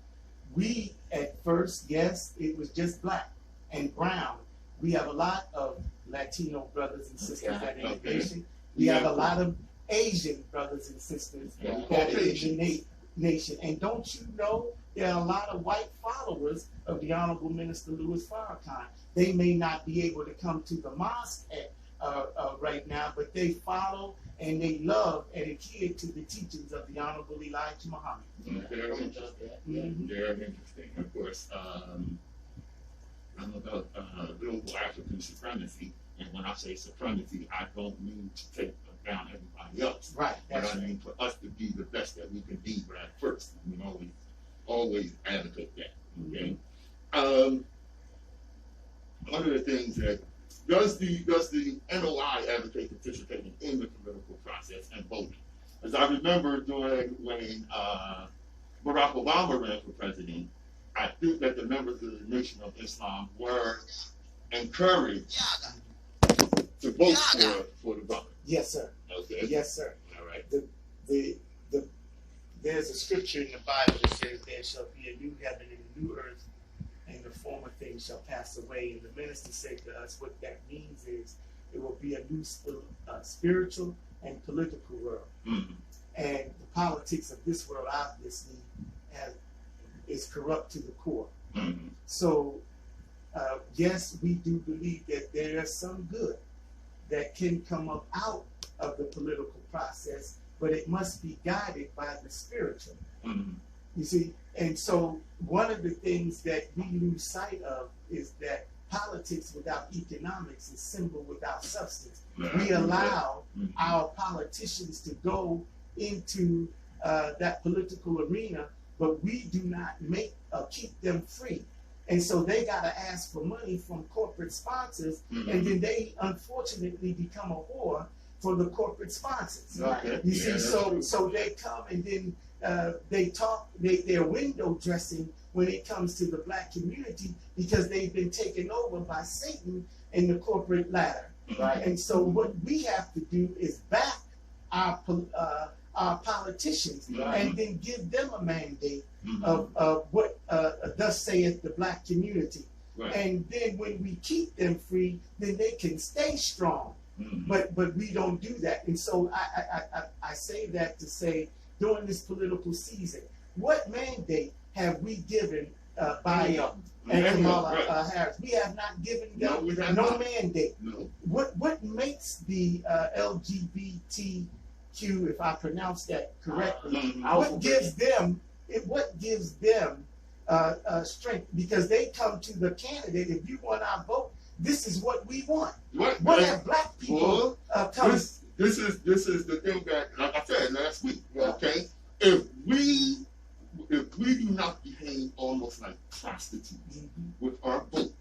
A: We, at first, yes, it was just black and brown. We have a lot of Latino brothers and sisters that are in the nation. We have a lot of Asian brothers and sisters that are in the nation. And don't you know, there are a lot of white followers of the Honorable Minister Louis Farrakhan. They may not be able to come to the mosque right now, but they follow and they love and adhere to the teachings of the Honorable Elijah Muhammad.
B: Very interesting. Very interesting. Of course, I'm about global African supremacy, and when I say supremacy, I don't mean to take down everybody else.
A: Right.
B: But I mean for us to be the best that we can be right first. We always advocate that. Okay. One of the things that does the NOI advocate participating in the political process and voting? As I remember when Barack Obama ran for president, I think that the members of the Nation of Islam were encouraged to vote for the vote.
A: Yes, sir.
B: Okay.
A: Yes, sir.
B: All right.
A: There's a scripture in the Bible that says, "There shall be a new heaven and a new earth, and the former things shall pass away." And the minister said to us, what that means is it will be a new spiritual and political world. And the politics of this world, obviously, is corrupt to the core. So, yes, we do believe that there is some good that can come up out of the political process, but it must be guided by the spiritual. You see, and so one of the things that we lose sight of is that politics without economics is symbol without substance. We allow our politicians to go into that political arena, but we do not keep them free. And so they got to ask for money from corporate sponsors, and then they unfortunately become a whore for the corporate sponsors. You see, so they come and then they talk, they're window dressing when it comes to the black community because they've been taken over by Satan in the corporate ladder. And so what we have to do is back our politicians and then give them a mandate of what thus saith the black community. And then when we keep them free, then they can stay strong. But we don't do that. And so I say that to say, during this political season, what mandate have we given Biden and Kamala Harris? We have not given them no mandate. What makes the LGBTQ, if I pronounce that correctly, what gives them strength? Because they come to the candidate, if you want our vote, this is what we want. What have black people come?
B: This is the thing that, like I said last week, okay? If we do not behave almost like prostitutes with our vote,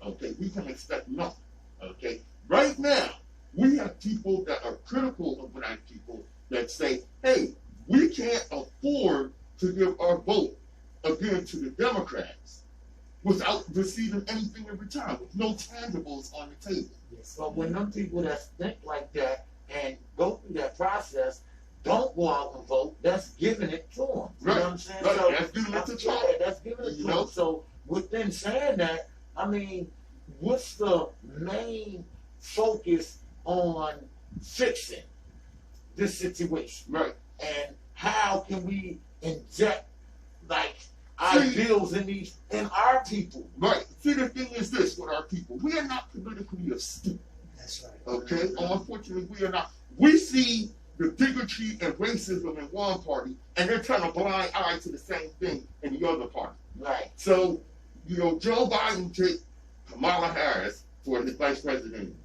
B: okay, we can expect nothing, okay? Right now, we have people that are critical of black people that say, hey, we can't afford to give our vote again to the Democrats without receiving anything in return, with no tangibles on the table.
D: But when them people that think like that and go through that process don't go out and vote, that's giving it to them. You know what I'm saying? So
B: that's giving it to Trump.
D: That's giving it to them. So with them saying that, I mean, what's the main focus on fixing this situation? And how can we inject like ideals in our people?
B: See, the thing is this with our people, we are not politically astute.
A: That's right.
B: Okay? Unfortunately, we are not. We see the bigotry and racism in one party, and they're trying to blind eye to the same thing in the other party. So, you know, Joe Biden took Kamala Harris for his vice president,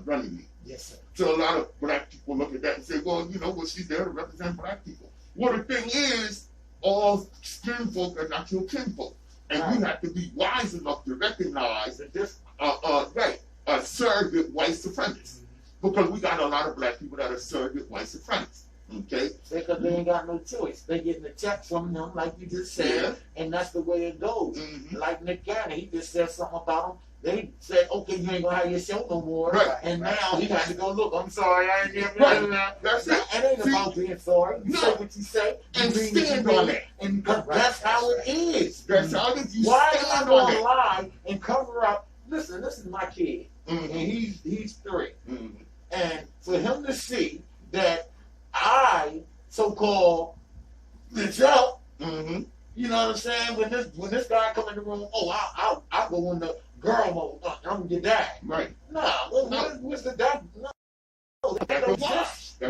B: running mate.
A: Yes, sir.
B: So a lot of black people look at that and say, well, she's there to represent black people. Well, the thing is, all skin folk are not your kinfolk. And we have to be wise enough to recognize that this, surrogate white supremacists. Because we got a lot of black people that are surrogate white supremacists. Okay?
D: Because they ain't got no choice. They getting a check from them, like you just said, and that's the way it goes. Like Nick Cannon, he just said something about them. They said, okay, you ain't gonna have your show no more. And now he got to go, look, I'm sorry, I ain't never
B: That's it.
D: It ain't about being sorry. You say what you say.
B: And stand on it.
D: And that's how it is.
B: That's how it is.
D: Why am I going to lie and cover up? Listen, this is my kid. And he's 3. And for him to see that I so-called bitch out, you know what I'm saying? When this guy come in the room, I'll go in the girl mode. I'm gonna get that. What's the that? No, that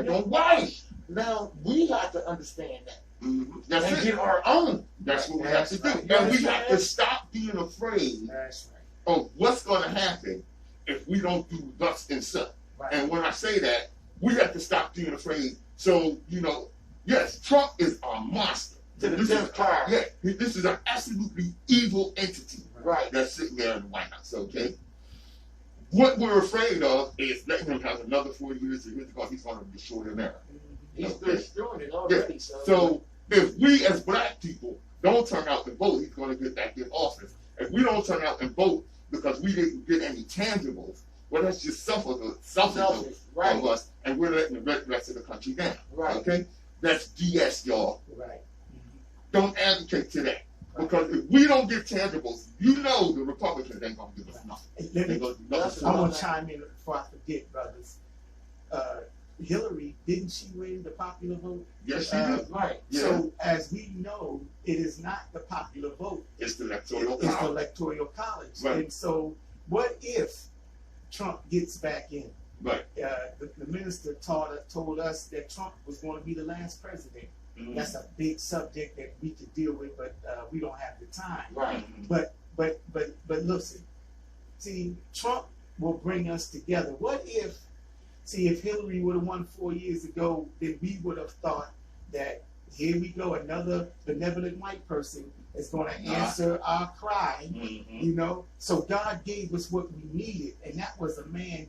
D: don't watch. Now we have to understand that. And get our own.
B: That's what we have to do. And we have to stop being afraid of what's going to happen if we don't do thus and such. And when I say that, we have to stop being afraid. So, yes, Trump is a monster.
D: This
B: is an absolutely evil entity that's sitting there in the White House, okay? What we're afraid of is letting him have another 4 years because he's going to destroy America.
D: He's destroying it already.
B: So if we as black people don't turn out and vote, he's going to get back in office. If we don't turn out and vote because we didn't get any tangibles, well, that's just selfish of us, and we're letting the rest of the country down. Okay? That's BS, y'all. Don't advocate to that. Because if we don't get tangibles, the Republicans ain't going to give us nothing.
A: I'm going to chime in before I forget, brothers. Hillary, didn't she win the popular vote?
B: Yes, she did.
A: So, as we know, it is not the popular vote.
B: It's the electoral college.
A: It's the electoral college. And so, what if Trump gets back in? The minister told us that Trump was going to be the last president. That's a big subject that we could deal with, but we don't have the time. But listen, See, Trump will bring us together. What if, see, if Hillary would have won 4 years ago, then we would have thought that here we go, another benevolent white person is going to answer our cry, you know. So God gave us what we needed, and that was a man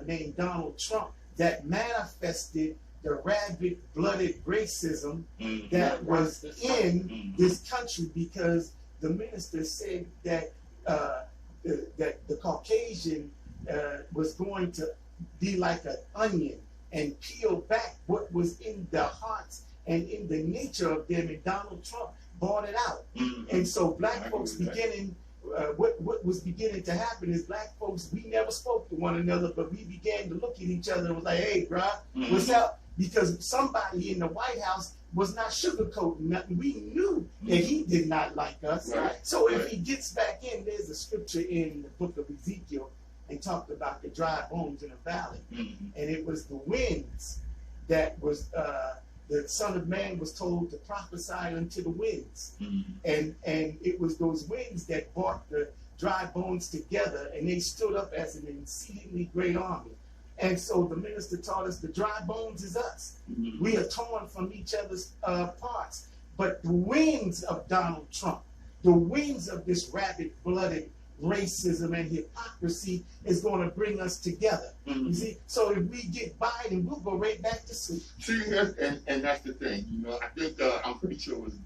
A: named Donald Trump that manifested the rabid-blooded racism that was in this country, because the minister said that that the Caucasian was going to be like an onion and peel back what was in their hearts and in the nature of them, and Donald Trump bought it out. And so black folks beginning, what was beginning to happen is black folks, we never spoke to one another, but we began to look at each other and was like, hey, bro, what's up? Because somebody in the White House was not sugarcoating nothing. We knew that he did not like us. So if he gets back in, there's a scripture in the book of Ezekiel and talked about the dry bones in the valley. And it was the winds that was, the Son of Man was told to prophesy unto the winds. And it was those winds that brought the dry bones together, and they stood up as an exceedingly great army. And so the minister taught us the dry bones is us. We are torn from each other's parts. But the winds of Donald Trump, the winds of this rabid-blooded racism and hypocrisy is going to bring us together. You see, so if we get Biden, we'll go right back to sleep.
B: See, and that's the thing. You know, I think I'm pretty sure it was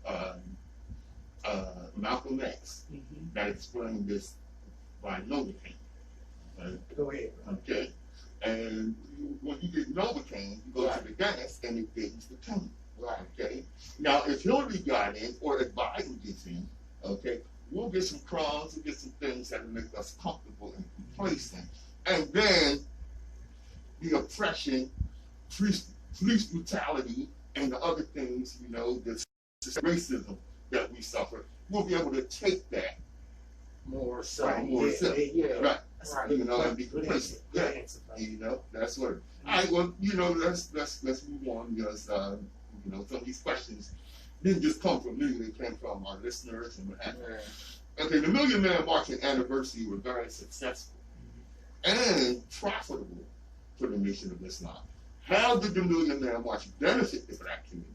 B: Malcolm X that explained this by Novocaine.
A: Go ahead.
B: Okay, and when you get Novocaine, you go to the gas and it gives the pain. Okay. Now, if Hillary got in or if Biden gets in, okay, we'll get some crumbs, we'll get some things that will make us comfortable and complacent. And then the oppression, police brutality, and the other things, you know, the racism that we suffer, we'll be able to take that
D: more so.
B: Right, you know, and be complacent. You know, that's what. All right, well, you know, let's move on, because you know, some of these questions didn't just come from me, they came from our listeners and what have you. Okay, the Million Man March and anniversary were very successful and profitable for the Nation of Islam. How did the Million Man March benefit the black community,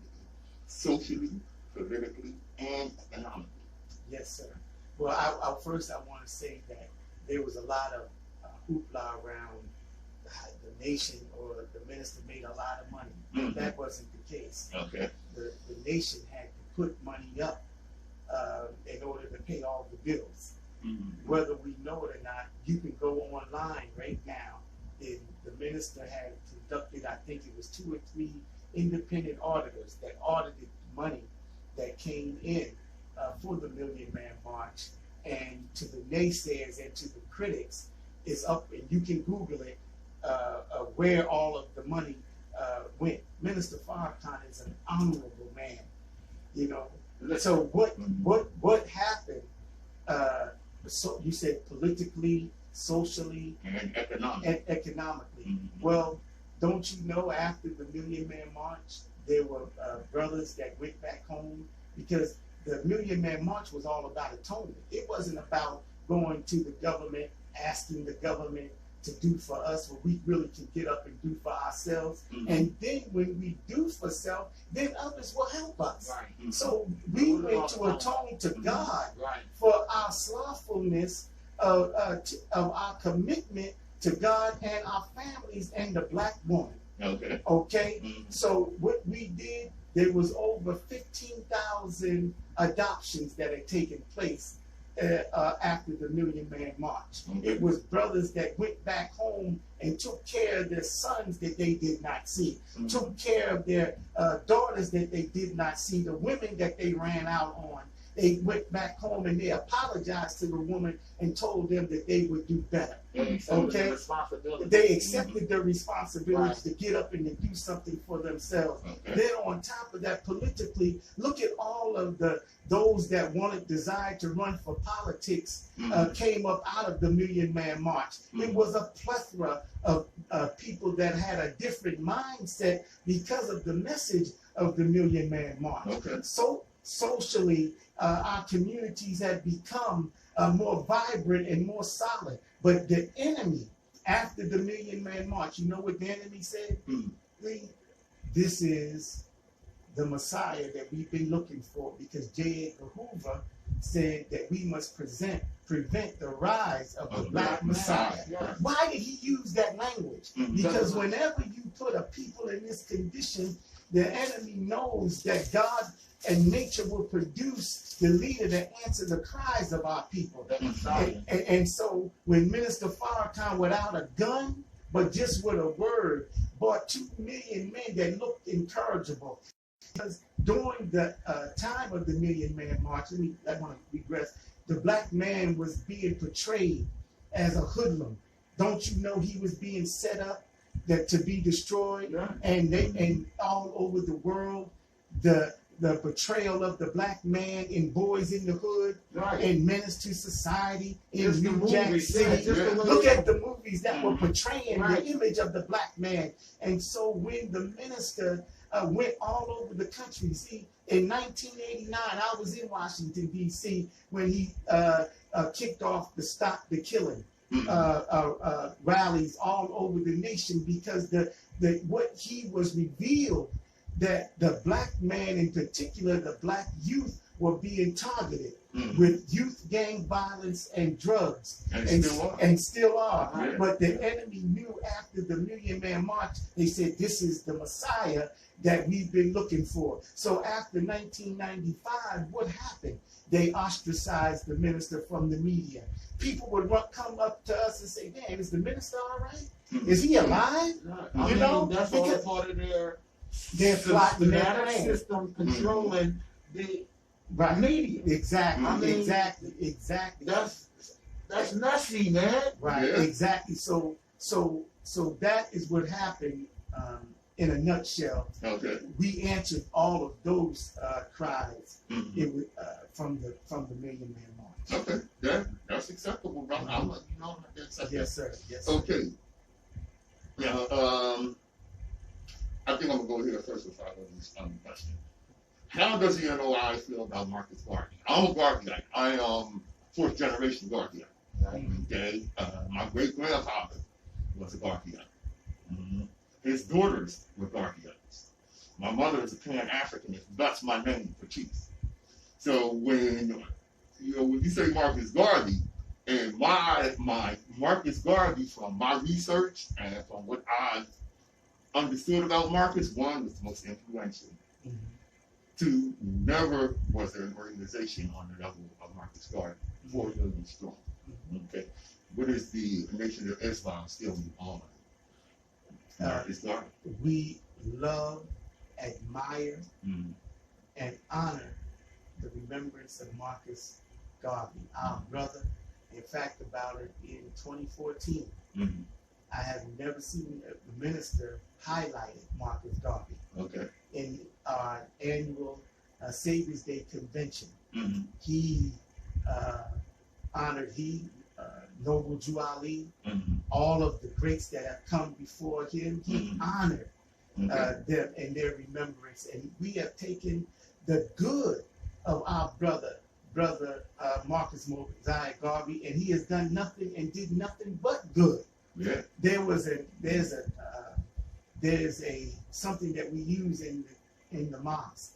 B: socially, politically, and economically?
A: Yes, sir. Well, first I want to say that there was a lot of hoopla around the nation, or the minister made a lot of money. That wasn't the case.
B: Okay.
A: The nation had to put money up in order to pay all the bills. Whether we know it or not, you can go online right now. And the minister had conducted, I think it was 2 or 3 independent auditors that audited money that came in for the Million Man March. And to the naysayers and to the critics, it's up, and you can Google it, where all of the money went. Minister Farrakhan is an honorable man, you know. So what happened? So you said politically, socially,
B: and economically.
A: Well, don't you know, after the Million Man March, there were brothers that went back home, because the Million Man March was all about atonement. It wasn't about going to the government, asking the government to do for us what we really can get up and do for ourselves. And then when we do for self, then others will help us. So we went to atone to God for our slothfulness of our commitment to God and our families and the black woman. Okay. So what we did, there was over 15,000 adoptions that had taken place after the Million Man March. It was brothers that went back home and took care of their sons that they did not see, took care of their daughters that they did not see, the women that they ran out on. They went back home and they apologized to the woman and told them that they would do better. Okay? They accepted the responsibility to get up and to do something for themselves. Then on top of that, politically, look at all of those that desired to run for politics came up out of the Million Man March. It was a plethora of people that had a different mindset because of the message of the Million Man March. So socially, our communities have become more vibrant and more solid. But the enemy, after the Million Man March, you know what the enemy said? This is the Messiah that we've been looking for, because J. Edgar Hoover said that we must prevent the rise of the Black Messiah. Why did he use that language? Because whenever you put a people in this condition, the enemy knows that God and nature will produce the leader to answer the cries of our people. And so when Minister Farrakhan, without a gun, but just with a word, brought 2 million men that looked incorrigible. Because during the time of the Million Man March, I want to regress, the black man was being portrayed as a hoodlum. Don't you know he was being set up to be destroyed? And all over the world, the portrayal of the black man in Boys in the Hood, and Menace to Society, in New Jack City. Look at the movies that were portraying the image of the black man. And so when the minister went all over the country, see, in 1989, I was in Washington, D.C., when he kicked off the Stop the Killing rallies all over the nation, because what he was revealed, that the black man in particular, the black youth, were being targeted with youth gang violence and drugs, and still are. But the enemy knew after the Million Man March, they said, this is the Messiah that we've been looking for. So after 1995, what happened? They ostracized the minister from the media. People would come up to us and say, damn, is the minister all right? Is he alive?
D: You know, that's all part of their systematic system controlling the media.
A: Exactly, exactly.
D: That's nutsy, man.
A: Exactly. So that is what happened. In a nutshell, we answered all of those cries from the Million Man March.
B: That's acceptable, brother. I'm letting you know that's acceptable.
A: Yes, sir. Yes, sir.
B: Okay. Now, I think I'm gonna go here first before I go to this question. How does the NOI feel about Marcus Garvey? I'm a Garveyite. I am 4th generation Garveyite. Okay. My great grandfather was a Garveyite. His daughters were Garveyites. My mother is a Pan-Africanist. That's my name, Patrice. So when you say Marcus Garvey, and my Marcus Garvey, from my research and from what I understood about Marcus, 1, was the most influential. 2, never was there an organization on the level of Marcus Garvey, 4 million strong. Okay, what is the Nation of Islam still on?
A: We love, admire, and honor the remembrance of Marcus Garvey, our brother. In fact, about it in 2014, I have never seen the minister highlighted Marcus Garvey in our annual Savior's Day convention. He honored Noble Jew Ali, all of the greats that have come before him. He honored them and their remembrance. And we have taken the good of our brother Marcus Mosiah Garvey, and he has done nothing and did nothing but good. There's something that we use in the mosque.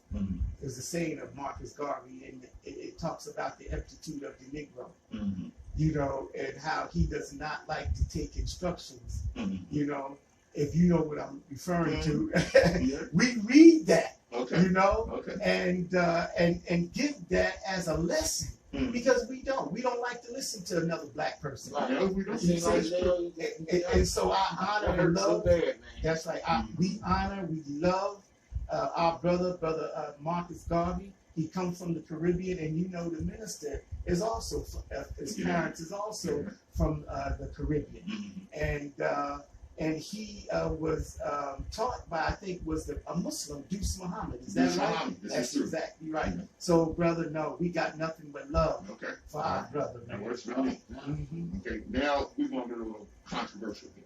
A: There's a saying of Marcus Garvey, and it talks about the aptitude of the Negro. And how he does not like to take instructions. If you know what I'm referring to, we read that, and give that as a lesson, because we don't like to listen to another black person. And so I honor and love. That's right. We honor, we love our brother Marcus Garvey. He comes from the Caribbean, and the minister is also, his parents is also from the Caribbean. And he was taught by, I think, a Muslim, Deuce Muhammad. Is that right? That's exactly right. So, brother, no, we got nothing but love for our brother.
B: That works for me. Okay, now we're going to get a little controversial here.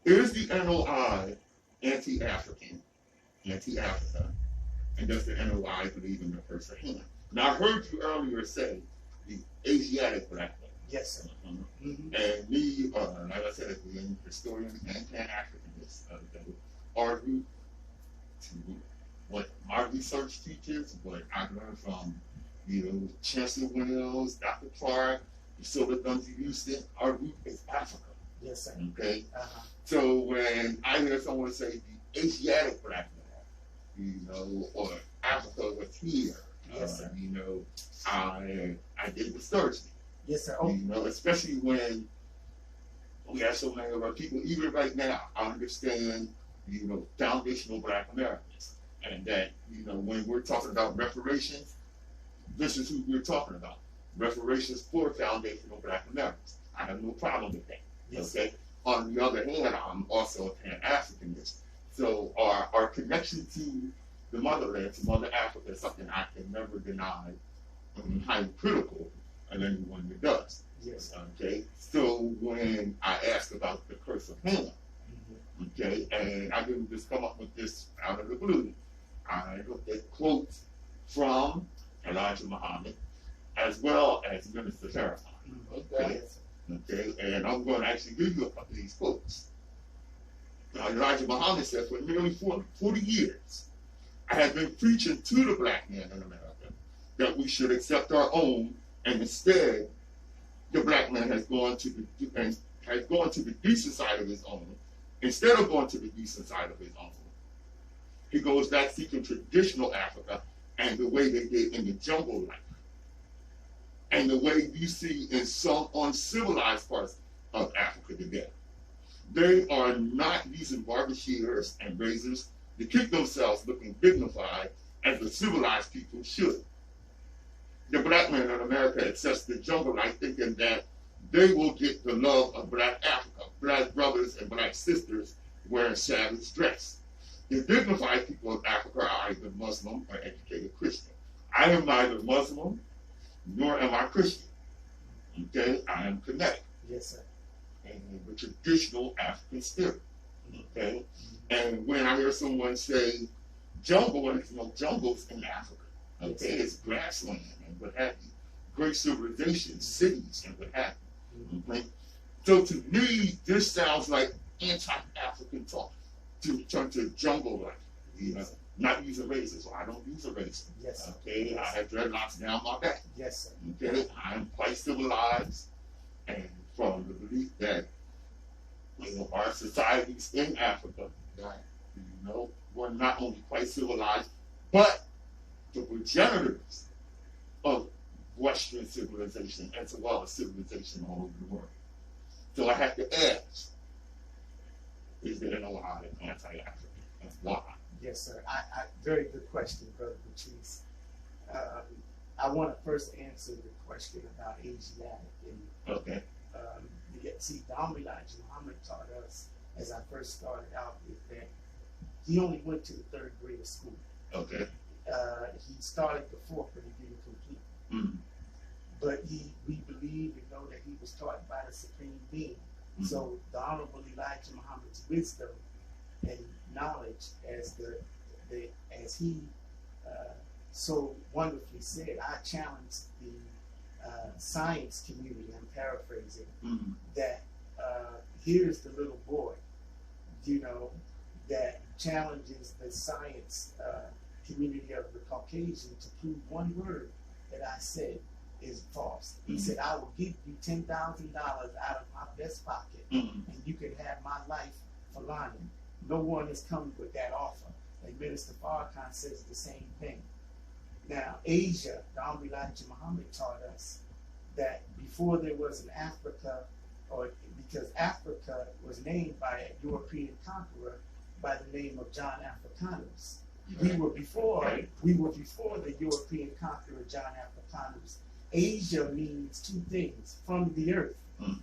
B: Is the NOI anti-African, anti-Africa? And does the NOI believe in the first hand? Now, I heard you earlier say the Asiatic black man.
A: Yes, sir. Mm-hmm.
B: And me, like I said, being a historian and Pan-Africanist, that would argue to what my research teaches, what I learned from, Chancellor Wells, Dr. Clark, Priscilla Dungy Houston, our root is Africa.
A: Yes, sir.
B: Okay?
A: Uh-huh.
B: So when I hear someone say the Asiatic black man, or Africa was here,
A: yes, sir.
B: I get discouraged.
A: Yes, sir. Oh.
B: Especially when we have so many of our people, even right now, I understand, foundational black Americans. And that, when we're talking about reparations, this is who we're talking about. Reparations for foundational black Americans. I have no problem with that.
A: Yes.
B: Okay? On the other hand, I'm also a Pan-Africanist. So our connection to the motherland, to Mother Africa, is something I can never deny. I'm highly critical of anyone that does.
A: Yes.
B: Okay? So when I ask about the curse of Ham, okay, and I didn't just come up with this out of the blue. I looked at quotes from Elijah Muhammad as well as Minister Farrakhan. Okay? Okay, and I'm going to actually give you a couple of these quotes. Now, Elijah Muhammad said, for nearly 40 years, I have been preaching to the black man in America that we should accept our own, and instead, the black man has gone to the decent side of his own. Instead of going to the decent side of his own, he goes back seeking traditional Africa and the way they did in the jungle life, and the way you see in some uncivilized parts of Africa today. They are not using barber shears and razors to keep themselves looking dignified as the civilized people should. The black man in America accepts the jungle life thinking that they will get the love of black Africa, black brothers and black sisters wearing savage dress. The dignified people of Africa are either Muslim or educated Christian. I am neither Muslim nor am I Christian. Okay, I am Kemetic.
A: Yes, sir.
B: And the traditional African spirit. Okay, and when I hear someone say jungle, there's no jungles in Africa. Okay, it's grassland and what have you, great civilizations, cities and what have you. Okay, so to me, this sounds like anti-African talk. To turn to jungle life, not using razors. So I don't use a razor.
A: Yes, sir.
B: Okay, I have dreadlocks down my back.
A: Yes, sir.
B: Okay, I'm quite civilized, and from the belief that our societies in Africa, were not only quite civilized, but the progenitors of Western civilization as well as civilization all over the world. So I have to ask, is there no lie anti-African? And why?
A: Yes, sir. Very good question, Brother Patrice. I want to first answer the question about Asiatic.
B: Okay.
A: See, Dom Elijah Muhammad taught us, as I first started out with that, he only went to the 3rd grade of school.
B: Okay.
A: He started the 4th, but he didn't complete.
B: Mm-hmm.
A: But we believe and know that he was taught by the Supreme Being. Mm-hmm. So the Honorable Elijah Muhammad's wisdom and knowledge, as he so wonderfully said, I challenge the science community, I'm paraphrasing, that here's the little boy, that challenges the science community of the Caucasian to prove one word that I said is false. He said, I will give you $10,000 out of my vest pocket, and you can have my life for lying. No one has come with that offer. And Minister Farrakhan says the same thing. Now, Asia, Dom Elijah Muhammad taught us that before there was an Africa, or because Africa was named by a European conqueror by the name of John Africanus. We were before the European conqueror John Africanus. Asia means 2 things: from the earth.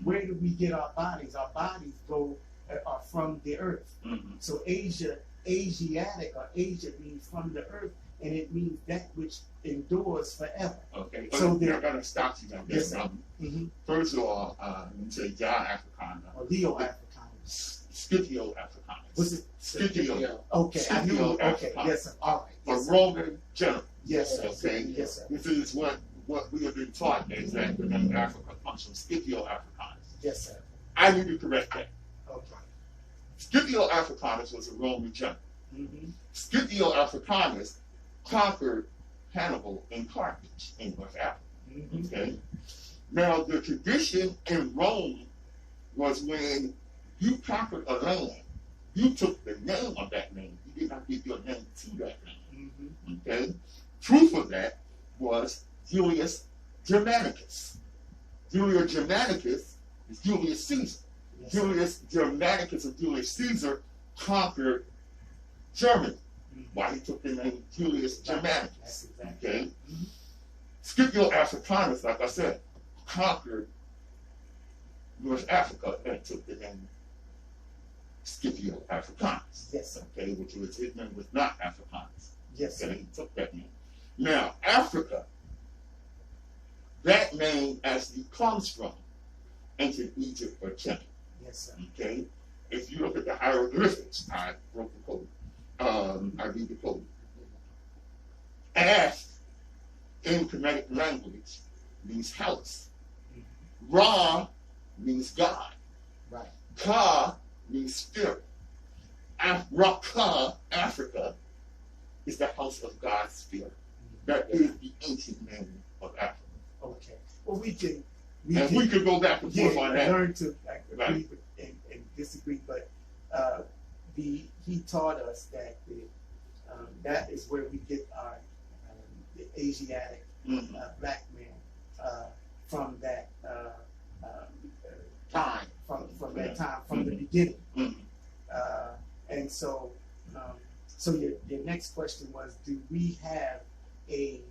A: Where do we get our bodies? Our bodies are from the earth. So Asiatic or Asia means from the earth, and it means that which endures forever.
B: Okay,
A: so
B: I'm going to stop you on this. First of all, you say John Africanus.
A: Or Leo Africanus.
B: Scipio Africanus.
A: Was it
B: Scipio?
A: Okay, I knew. Okay, yes, sir. All right. Yes,
B: a Roman general.
A: Yes, sir.
B: Okay?
A: Yes, sir.
B: This is what we have been taught, is that the name Africa comes from Scipio Africanus.
A: Yes, sir.
B: I need to correct that.
A: Okay.
B: Scipio Africanus was a Roman general.
A: Mm-hmm.
B: Scipio Africanus conquered Hannibal in Carthage in North Africa.
A: Mm-hmm.
B: Okay? Now, the tradition in Rome was when you conquered a land, you took the name of that land. You did not give your name to that land.
A: Mm-hmm.
B: Okay? Proof of that was Julius Germanicus. Julius Germanicus is Julius Caesar.
A: Yes,
B: Julius Germanicus or Julius Caesar conquered Germany.
A: Mm-hmm.
B: Why he took the name Julius Germanicus.
A: That's exactly.
B: Okay?
A: Mm-hmm.
B: Scipio Africanus, like I said, conquered North Africa and took the name Scipio Africanus.
A: Yes, sir.
B: Okay, which was his name was not Africanus.
A: Yes, sir.
B: Okay, he took that name. Now, Africa, that name actually comes from ancient Egypt or Kemet.
A: Yes, sir.
B: Okay, if you look at the hieroglyphics, I broke the code. I read the code. Ash in Kemetic language means house. Ra means God.
A: Right.
B: Ka means spirit. Africa is the house of God's spirit. That is the ancient name of Africa.
A: Okay. Well, we can
B: go back and forth on that.
A: learn to agree and disagree, but he taught us that that is where we get our the Asiatic black man from that
D: Time.
A: from that time, from the beginning.
B: Mm-hmm.
A: And so, so your next question was, do we have a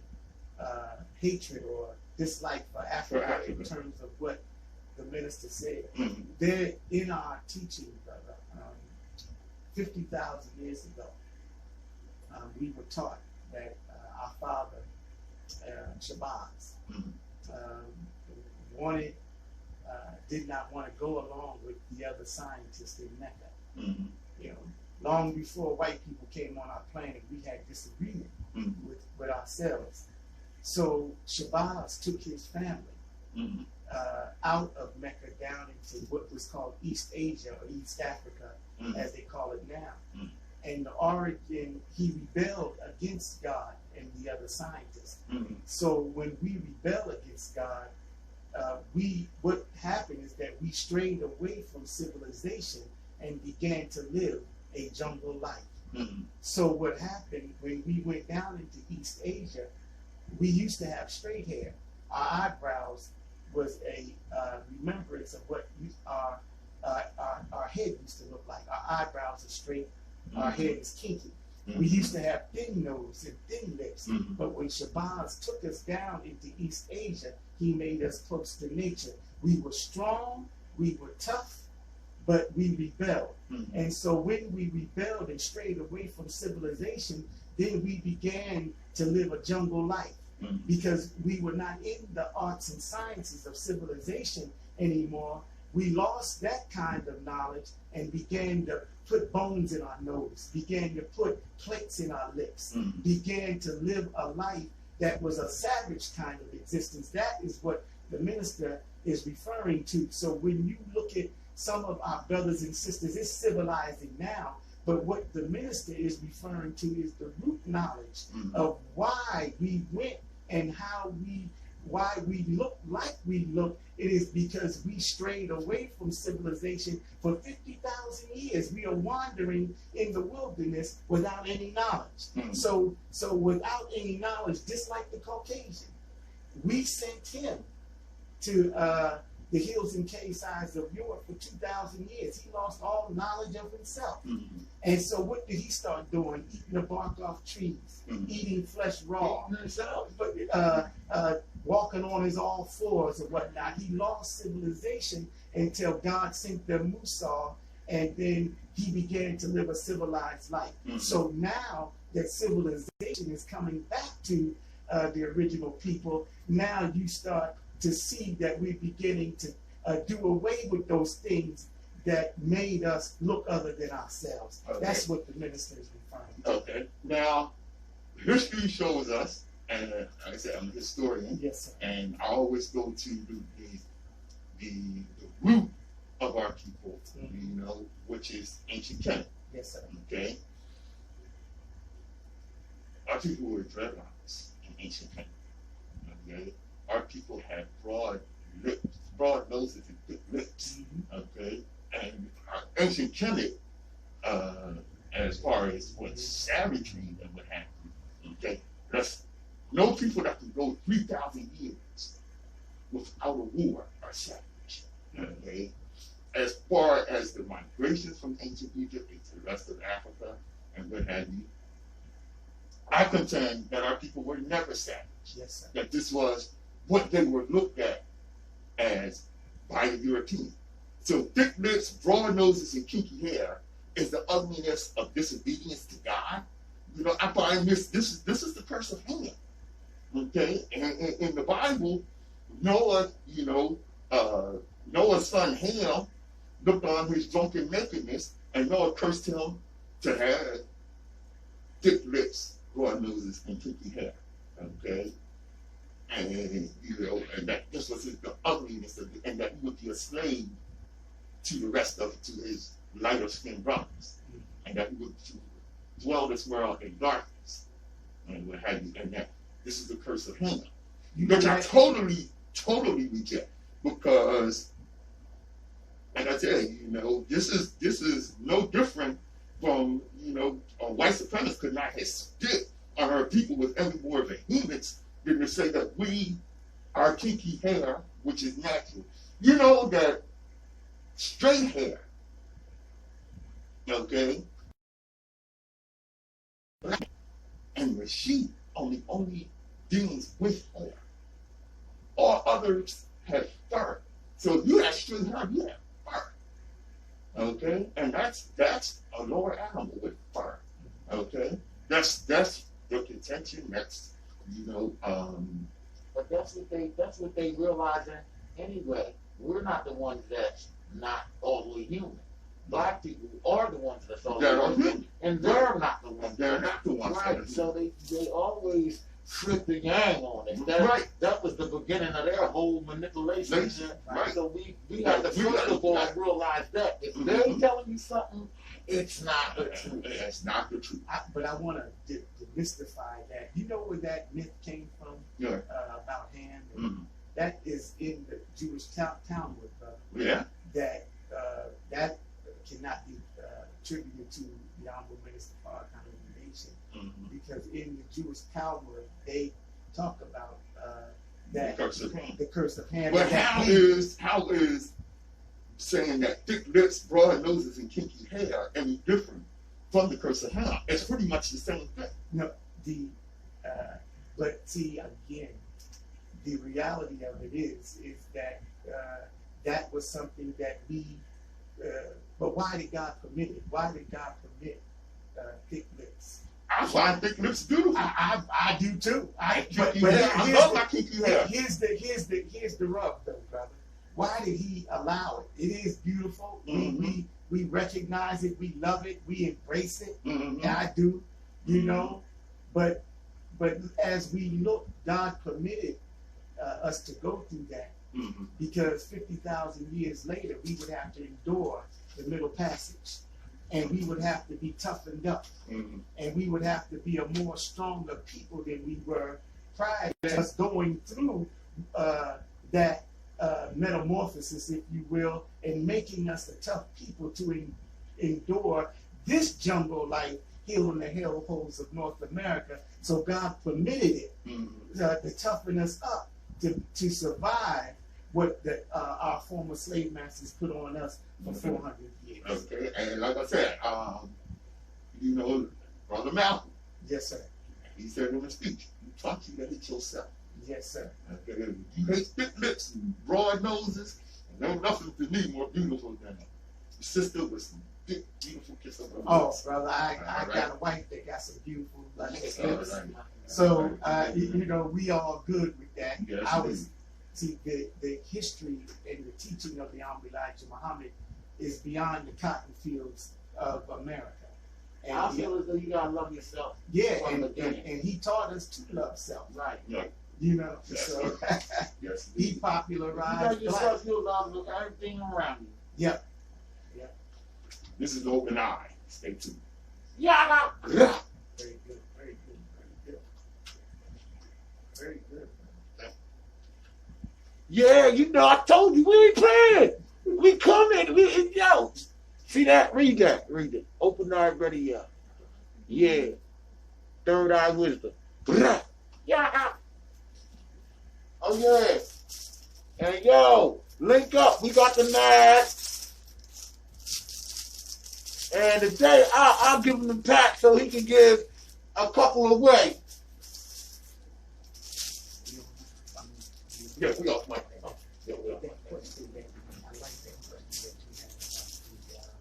A: hatred or dislike for Africa in terms of what the minister said?
B: Mm-hmm.
A: There, in our teaching, brother, 50,000 years ago, we were taught that our father, Shabazz, did not want to go along with the other scientists in Mecca.
B: Mm-hmm.
A: You know, long before white people came on our planet, we had disagreement with ourselves. So Shabazz took his family out of Mecca down into what was called East Asia or East Africa, as they call it now. And the origin, he rebelled against God and the other scientists. So when we rebel against God, what happened is that we strayed away from civilization and began to live a jungle life. So what happened when we went down into East Asia, we used to have straight hair. Our eyebrows was a remembrance of what our head used to look like. Our eyebrows are straight, our head is kinky. We used to have thin nose and thin lips, but when Shabazz took us down into East Asia, he made us close to nature. We were strong, we were tough, but we rebelled. And so when we rebelled and strayed away from civilization, then we began to live a jungle life because we were not in the arts and sciences of civilization anymore. We lost that kind of knowledge and began to put bones in our nose, began to put plates in our lips, began to live a life that was a savage kind of existence. That is what the minister is referring to. So when you look at some of our brothers and sisters, it's civilizing now, but what the minister is referring to is the root knowledge of why we went and why we look like we look. It is because we strayed away from civilization for 50,000 years. We are wandering in the wilderness without any knowledge. So without any knowledge, just like the Caucasian, we sent him to the hills and cave-sides of Europe for 2,000 years. He lost all knowledge of himself. And so what did he start doing? Eating the bark off trees, eating flesh raw, walking on his all fours and whatnot. He lost civilization until God sent the Musa, and then he began to live a civilized life. So now that civilization is coming back to the original people, now you start to see that we're beginning to do away with those things that made us look other than ourselves. That's what the minister is referring to.
B: Okay. Now, history shows us, and like I said, I'm a historian,
A: Yes, sir.
B: and I always go to the root of our people, you know, which is ancient Canaan.
A: Yes, sir.
B: Okay? Our people were dreadlocks in ancient Canaan. Okay? Our people had broad lips, broad noses and thick lips. Okay? And our ancient Canaan, as far as what savagery and what have you, okay? That's no people that can go 3,000 years without a war are savage. Okay? As far as the migrations from ancient Egypt into the rest of Africa and what have you, I contend that our people were never savage.
A: Yes, sir.
B: That this was what they were looked at as by the European. So thick lips, broad noses, and kinky hair is the ugliness of disobedience to God. You know, I find this is the curse of Ham. Okay? And in the Bible, Noah, you know, Noah's son Ham looked on his drunken nakedness, and Noah cursed him to have thick lips, broad noses, and kinky hair. Okay? And you know, and that this was the ugliness of it, and that he would be a slave to the rest of to his lighter skinned brothers, and that he would dwell this world in darkness, and what have you, and that this is the curse of Ham, which I totally reject, because, like I said, you know, this is no different from, you know, a white supremacist could not have spit on our people with any more vehemence than to say that our kinky hair, which is natural, you know, that straight hair, okay, and the sheep only deals with hair. All others have fur. So if you have straight hair, you have fur. Okay? And that's a lower animal with fur. Okay? That's the contention. That's, you know,
D: But that's what they realizing anyway. We're not the ones that's not all the way human. Black people are the ones that's all the way human, and they're not the ones.
B: They're not the ones.
D: Right. So they always flip the yang on it. That was the beginning of their whole manipulation.
B: Right.
D: So we have to first of all realize that if they're telling you something, it's not the truth.
B: It's not the truth.
A: But I want to demystify that. You know where that myth came from?
B: Yeah.
A: About Ham? That is in the Jewish Talmud, brother.
B: Yeah.
A: That cannot be attributed to the Honorable Minister for our congregation, because in the Jewish Talmud they talk about that the curse of Ham.
B: But how is saying that thick lips, broad noses, and kinky hair any different from the curse of Ham? It's pretty much the same thing.
A: No, but see, again, the reality of it is that that was something that but why did God permit it? Why did God permit thick lips?
B: I find thick lips beautiful.
A: I do too.
B: I love my kinky hair.
A: Here's the rub, though, brother. Why did He allow it? It is beautiful. We recognize it. We love it. We embrace it. And I do, you know. But as we look, God permitted us to go through that, because 50,000 years later we would have to endure the Middle Passage, and we would have to be toughened up, and we would have to be a more stronger people than we were prior to us going through that metamorphosis, if you will, and making us a tough people to endure this jungle life here in the hellholes of North America. So God permitted it to toughen us up to survive what our former slave masters put on us for 400 years.
B: Okay, and like I said, you know, Brother Malcolm.
A: Yes, sir.
B: He said in a speech, "You taught you to hate yourself."
A: Yes, sir.
B: Okay, you hate thick lips and broad noses, and there's nothing to me more beautiful than a sister with some big, beautiful kiss on her lips.
A: Brother, I got a wife that got some beautiful lips. So, you know, we all good with that.
B: Yes,
A: see, the history and the teaching of the Honorable Elijah Muhammad is beyond the cotton fields of America.
D: I feel as though you gotta love yourself.
A: Yeah,
D: from the beginning.
A: and he taught us to love self.
D: Right.
B: Yeah.
A: You know,
B: Yes,
A: so
B: Yes.
A: he
D: You
A: popularized
D: love yourself,
A: black.
D: you'll love everything around you.
A: Yep.
B: This is the open eye. Stay tuned.
D: Yeah.
A: Very good. Very good. Very good. Very good.
D: Yeah, you know, I told you we ain't playing. We coming. Yo. See that? Read that. Read it. Open eye radio. Yeah. Third eye wisdom. Yeah. Oh yeah. And yo, link up. We got the mask. And today I'll give him the pack so he can give a couple away.
B: Yeah, we off mic. Yeah, we off mic.
A: That question that I like that question that you had about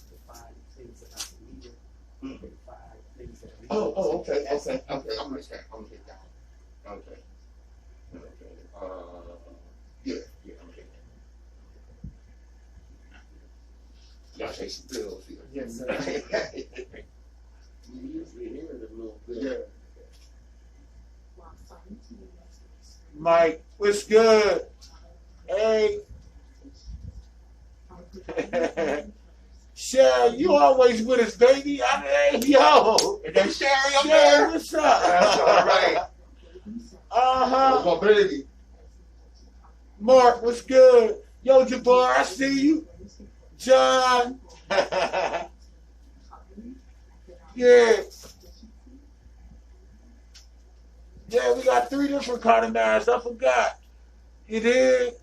A: the 5 things about the leader. The 5 things that leaders.
B: Oh, okay. I'm gonna get that. Okay. Yeah, I'm gonna get that. Y'all take some pills here.
A: Yes, sir.
D: We usually hear it a little bit.
B: Yeah.
D: Mike, what's good? Hey. Cheryl, you always with us, baby. Yo.
B: And then Sherry up
D: Cheryl,
B: there.
D: what's up?
B: That's all right.
D: Uh-huh.
B: That's my baby.
D: Mark, what's good? Yo, Jabbar, I see you. John. Yeah. Yeah, we got 3 different kind of masks. I forgot. You did?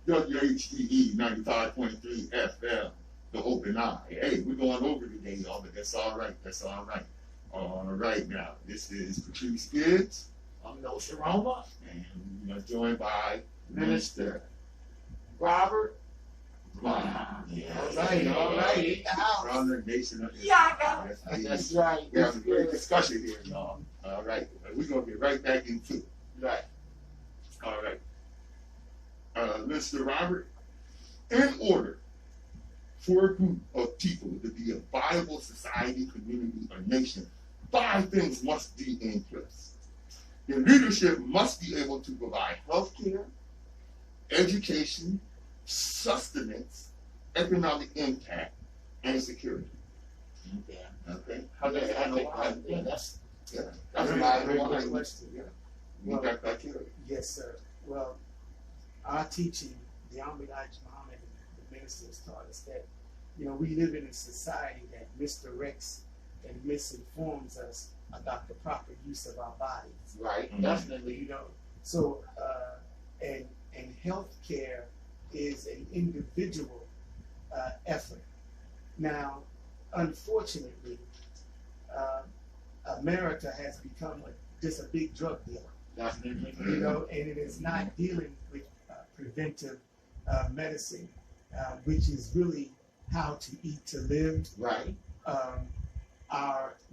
B: WHGE 95.3 FM, the open eye. Hey, we're going over today, y'all, but that's all right. That's all right. All right, now, this is Patrice Gibbs,
D: I'm Nsoromma.
B: and we are joined by Minister
D: Robert.
B: Wow.
D: Yeah,
B: All right.
A: House.
B: From the nation of
D: Yeah,
B: Israel.
D: that's right.
B: We have a great discussion here, y'all. All right. We're going to get right back into it.
D: Right.
B: All right. Mr. Robert, in order for a group of people to be a viable society, community, or nation, 5 things must be in place. The leadership must be able to provide health care, education, sustenance, economic impact, and security.
D: Yeah.
B: Okay?
D: How does that
B: Yeah,
D: that's
B: that's
A: Very,
B: a
A: very
B: lot
A: good
B: of
A: question.
B: Yeah. Meet that criteria.
A: Yes, sir. Well, our teaching, the Elijah Muhammad, the ministers taught us that, you know, we live in a society that misdirects and misinforms us about the proper use of our bodies.
D: right.
B: Mhm.
D: Definitely.
A: You know, so and healthcare is an individual effort. Now, unfortunately, America has become just a big drug dealer.
D: Definitely.
A: You know, and it is not dealing with preventive medicine, which is really how to eat to live.
D: Right.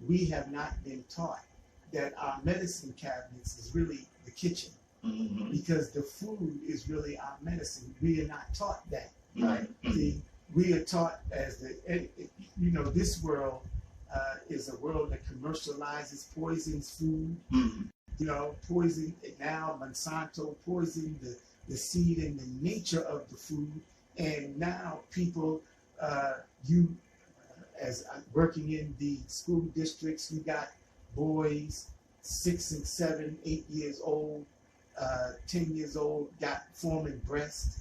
A: We have not been taught that our medicine cabinets is really the kitchen,
B: Mm-hmm.
A: because the food is really our medicine. We are not taught that.
B: Right.
A: See, we are taught this world is a world that commercializes, poisons food.
B: Mm-hmm.
A: You know, poison now Monsanto poisoned the seed and the nature of the food, and now people, as working in the school districts, we got boys 6 and 7, 8 years old, 10 years old, got forming breasts.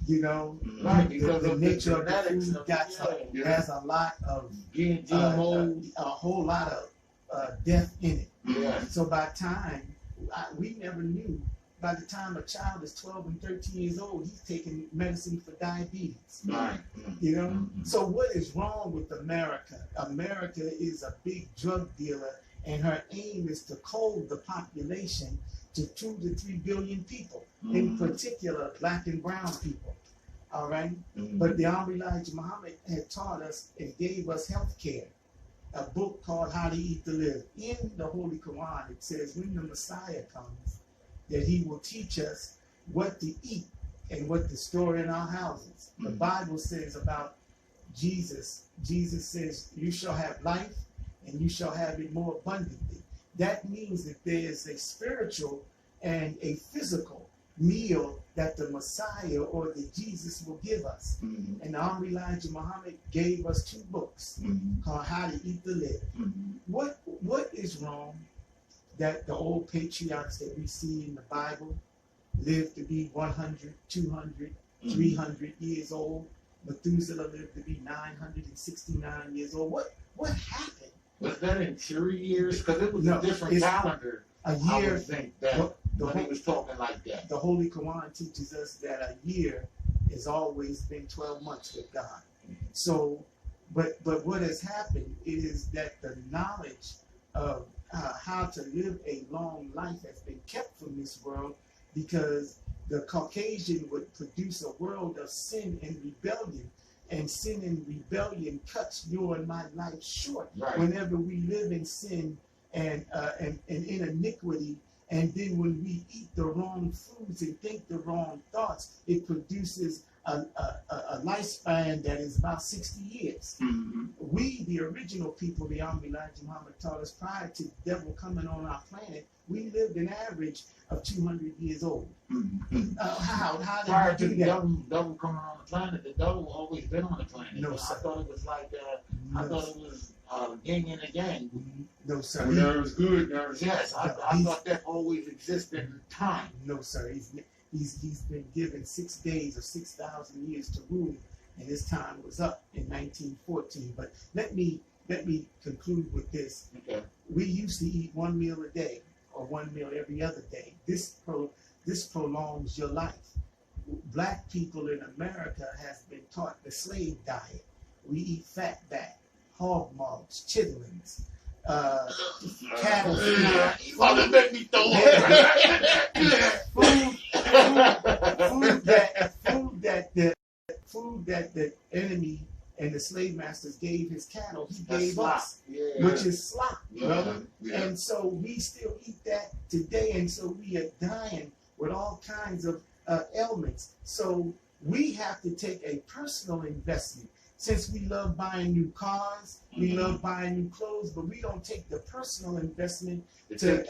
A: You know,
D: Right,
A: the
D: because of the
A: nature of the
D: genetics
A: food
D: of
A: has a lot of
D: GMOs.
A: a whole lot of death in it.
D: Yeah.
A: So by time, we never knew, by the time a child is 12 and 13 years old, he's taking medicine for diabetes.
B: Right.
A: You know?
B: Mhm.
A: So what is wrong with America? America is a big drug dealer, and her aim is to cull the population to 2 to 3 billion people, in particular black and brown people. All right?
B: Mhm.
A: But the Elijah Muhammad had taught us and gave us health care. A book called How to Eat to Live. In the Holy Quran, it says when the Messiah comes, that he will teach us what to eat and what to store in our houses. The Bible says about Jesus, Jesus says, you shall have life and you shall have it more abundantly. That means that there is a spiritual and a physical meal that the Messiah or the Jesus will give us. And the Honorable Elijah Muhammad gave us 2 books called How to Eat to Live. What is wrong that the old patriarchs that we see in the Bible lived to be 100, 200, 300 years old? Methuselah lived to be 969 years old. What happened?
D: Was that in 3 years? Because it was a different calendar.
A: A year.
D: I would think that when he was talking like that.
A: The Holy Quran teaches us that a year has always been 12 months with God. So, but what has happened is that the knowledge of how to live a long life has been kept from this world, because the Caucasian would produce a world of sin and rebellion. And sin and rebellion cuts your and my life short.
D: Right.
A: Whenever we live in sin and in iniquity, and then when we eat the wrong foods and think the wrong thoughts, it produces a lifespan that is about 60 years. We, the original people, the Honorable Elijah Muhammad taught us, prior to the devil coming on our planet, we lived an average of 200 years old. How
D: Prior
A: did
D: to
A: we do
D: the
A: that?
D: devil coming on the planet, the devil always been on the planet.
A: No, sir.
D: I thought it was like I thought it was yin and a yang.
A: No, sir.
C: There was good, there was
D: Yes, I thought that always existed in time.
A: No, sir. He's been given 6 days or 6,000 years to rule, and his time was up in 1914. But let me conclude with this.
D: Okay.
A: We used to eat 1 meal a day, or 1 meal every other day. This prolongs your life. Black people in America has been taught the slave diet. We eat fat back, hog mugs, chitlins, cattle feed.
D: You want to make me throw
A: food that the enemy and the slave masters gave his cattle, he gave
D: slop.
A: us,
D: Yeah.
A: which is slop, brother.
C: Yeah.
A: And so we still eat that today, and so we are dying with all kinds of ailments. So we have to take a personal investment. Since we love buying new cars, we love buying new clothes, but we don't take the personal investment to take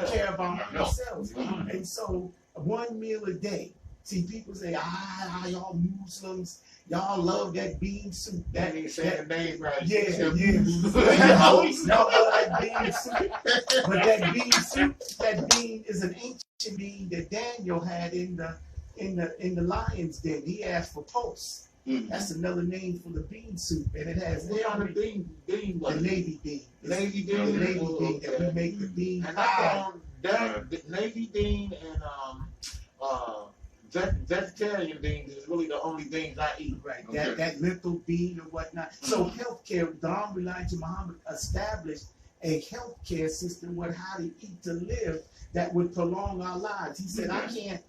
A: care of ourselves. And so 1 meal a day. See, people say, y'all Muslims, y'all love that bean soup.
D: That ain't saying the name right.
A: Yeah. Y'all love that bean soup. But that bean is an ancient bean that Daniel had in the lion's den. He asked for pulse. That's another name for the bean soup, and it has
D: What kind of bean
A: the navy bean.
D: Navy
A: The
D: bean.
A: navy bean that we make the bean
D: And
A: pie.
D: the navy bean and vegetarian beans is really the only beans I eat.
A: Right,
C: Okay.
A: that lentil bean or whatnot. So healthcare, the Honorable Elijah Muhammad established a healthcare system with how to eat to live that would prolong our lives. He said, I can't.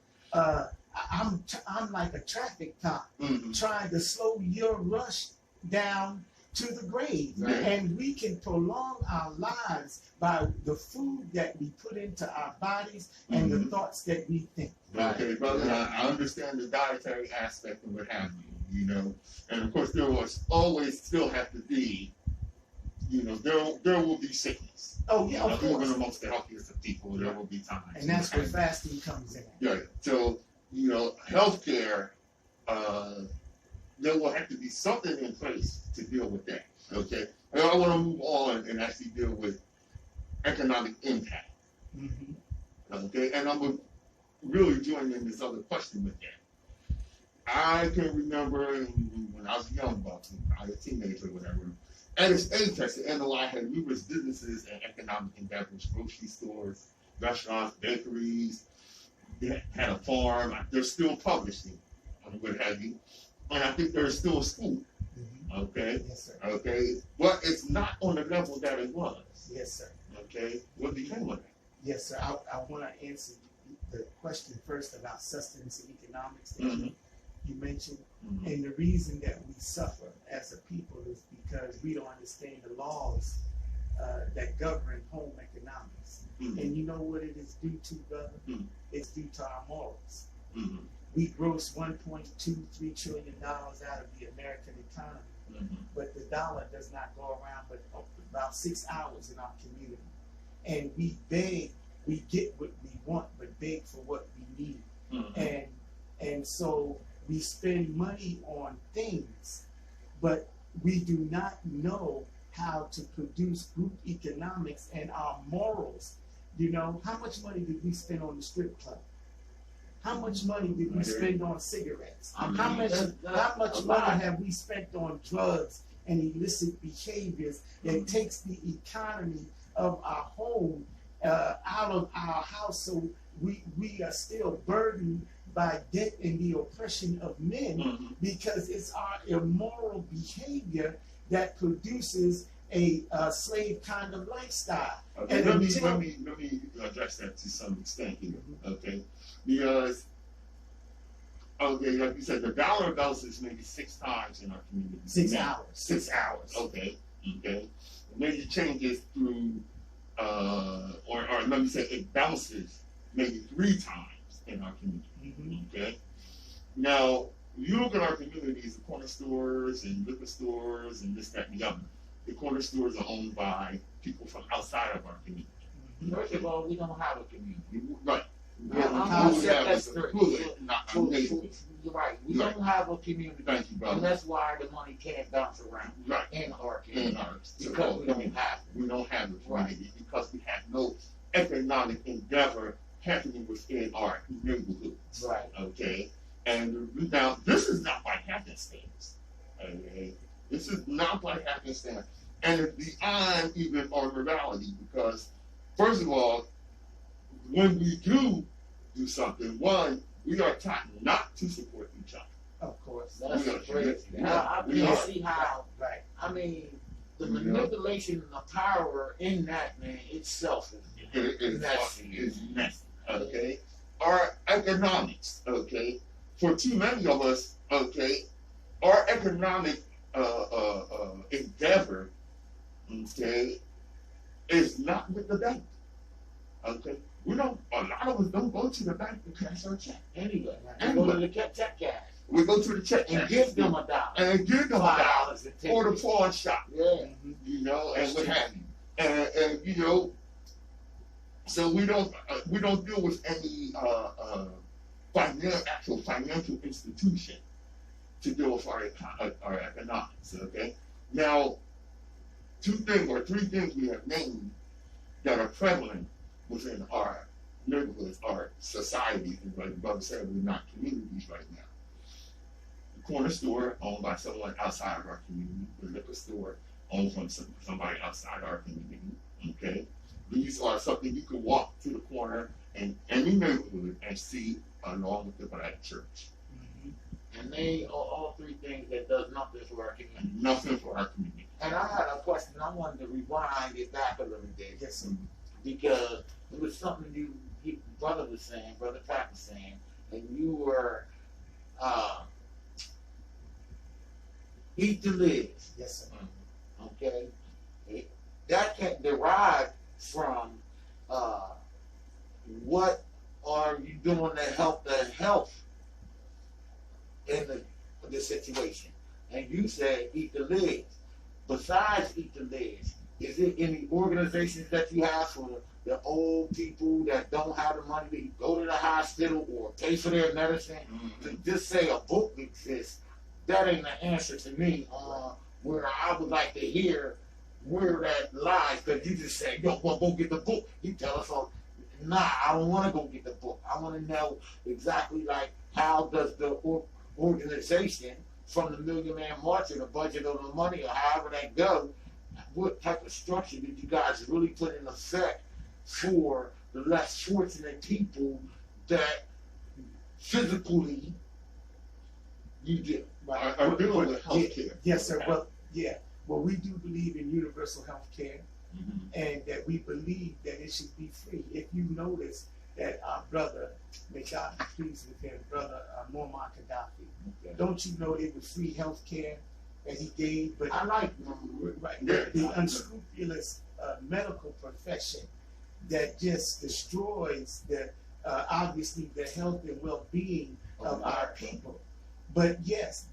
A: I'm like a traffic cop trying to slow your rush down to the grave.
C: Right.
A: And we can prolong our lives by the food that we put into our bodies and the thoughts that we think.
C: Okay, brother, I understand the dietary aspect of what have you, and of course there will always still have to be, there will be sickness.
A: Oh yeah, of
C: Even
A: course.
C: amongst the healthiest of people, there will be times.
A: And that's where fasting comes in.
C: Yeah, so, healthcare, there will have to be something in place to deal with that, okay? And I want to move on and actually deal with economic impact, okay? And I'm going to really join in this other question with that. I can remember when I was young, I was a teenager or whatever, at its apex, the NOI had numerous businesses and economic endeavors, grocery stores, restaurants, bakeries. They had a farm. They're still publishing, what have you. And I think there's still a school. Okay?
A: Yes, sir.
C: Okay? But it's not on the level that it was.
A: Yes, sir.
C: Okay? What became of that?
A: Yes, sir. I want to answer the question first about sustenance and economics that you mentioned. And the reason that we suffer as a people is because we don't understand the laws that govern home economics. And you know what it is due to, brother? It's due to our morals. We gross $1.23 trillion out of the American economy, but the dollar does not go around but about 6 hours in our community. And we beg, we get what we want, but beg for what we need. And so we spend money on things, but we do not know how to produce group economics and our morals. You know, how much money did we spend on the strip club? How much money did we spend on cigarettes? How much money have we spent on drugs and illicit behaviors that takes the economy of our home out of our house? So we are still burdened by debt and the oppression of men because it's our immoral behavior that produces a slave kind of lifestyle.
B: Okay, let me address that to some extent here. Okay, because like you said, the dollar goes is maybe 6 times in our community.
A: 6 hours.
B: 6 hours. Okay. Maybe changes through, or let me say it bounces maybe 3 times in our community. Okay. Now you look at our communities, the corner stores and liquor stores and this, that, and the other. The corner stores are owned by people from outside of our community.
D: First of all, we don't have a community.
B: Right.
D: You're right. We don't have a community.
B: Thank you, brother.
D: And that's why the money can't bounce around in our community. Because we don't have it.
B: We don't have a community because we have no economic endeavor happening within our neighborhoods.
D: Right.
B: Okay. And now, this is not by happenstance. Okay. This is not by happenstance. And it's beyond even our morality because, first of all, when we do something, one, we are taught not to support each other.
A: Of course.
D: That's crazy. I can see how, I mean, the manipulation and the power in that, man, itself is messy.
B: Okay? Our economics, okay? For too many of us, okay, our economic endeavor, okay, is not with the bank. Okay? A lot of us don't go to the bank to cash our check.
D: Anyway. We go to the check cash.
B: We go to the check
D: and give them $1.
B: And give them $1 or the pawn shop.
D: Yeah.
B: You know, and what have you. And you know, so we don't deal with any actual financial institution to deal with our economics. Okay. Now, 2 things or 3 things we have named that are prevalent within our neighborhoods, our society, and like Brother said, we're not communities right now. The corner store owned by someone outside of our community, the liquor store owned from somebody outside our community. Okay, these are something you can walk to the corner in any neighborhood and see along with the black church.
D: And they are all 3 things that does nothing for our community.
B: Nothing for our community.
D: And I had a question. I wanted to rewind it back a little bit.
A: Yes,
D: because it was something brother was saying, Brother Patrice was saying, and you were eat to live.
A: Yes, sir.
D: Okay? That can derive from what are you doing to help the health in the situation. And you said eat to live. Besides eat to live, is there any organizations that you have for the old people that don't have the money to go to the hospital or pay for their medicine? To just say a book exists, that ain't the answer to me. Where I would like to hear where that lies, because you just say, yo, well, go get the book. You tell us all, nah, I don't want to go get the book. I want to know exactly like how does the organization from the Million Man March or the budget or the money or however that goes, what type of structure did you guys really put in effect for the less fortunate people that physically you do?
B: Are dealing with health care.
A: Yes, sir. Well, yeah. Well, we do believe in universal health care, and that we believe that it should be free. If you notice that our brother, may God be pleased with him, brother Muammar Gaddafi, don't you know it was free health care and he gave, but
D: I like
A: right, the unscrupulous medical profession that just destroys the obviously the health and well-being of our people. But yes,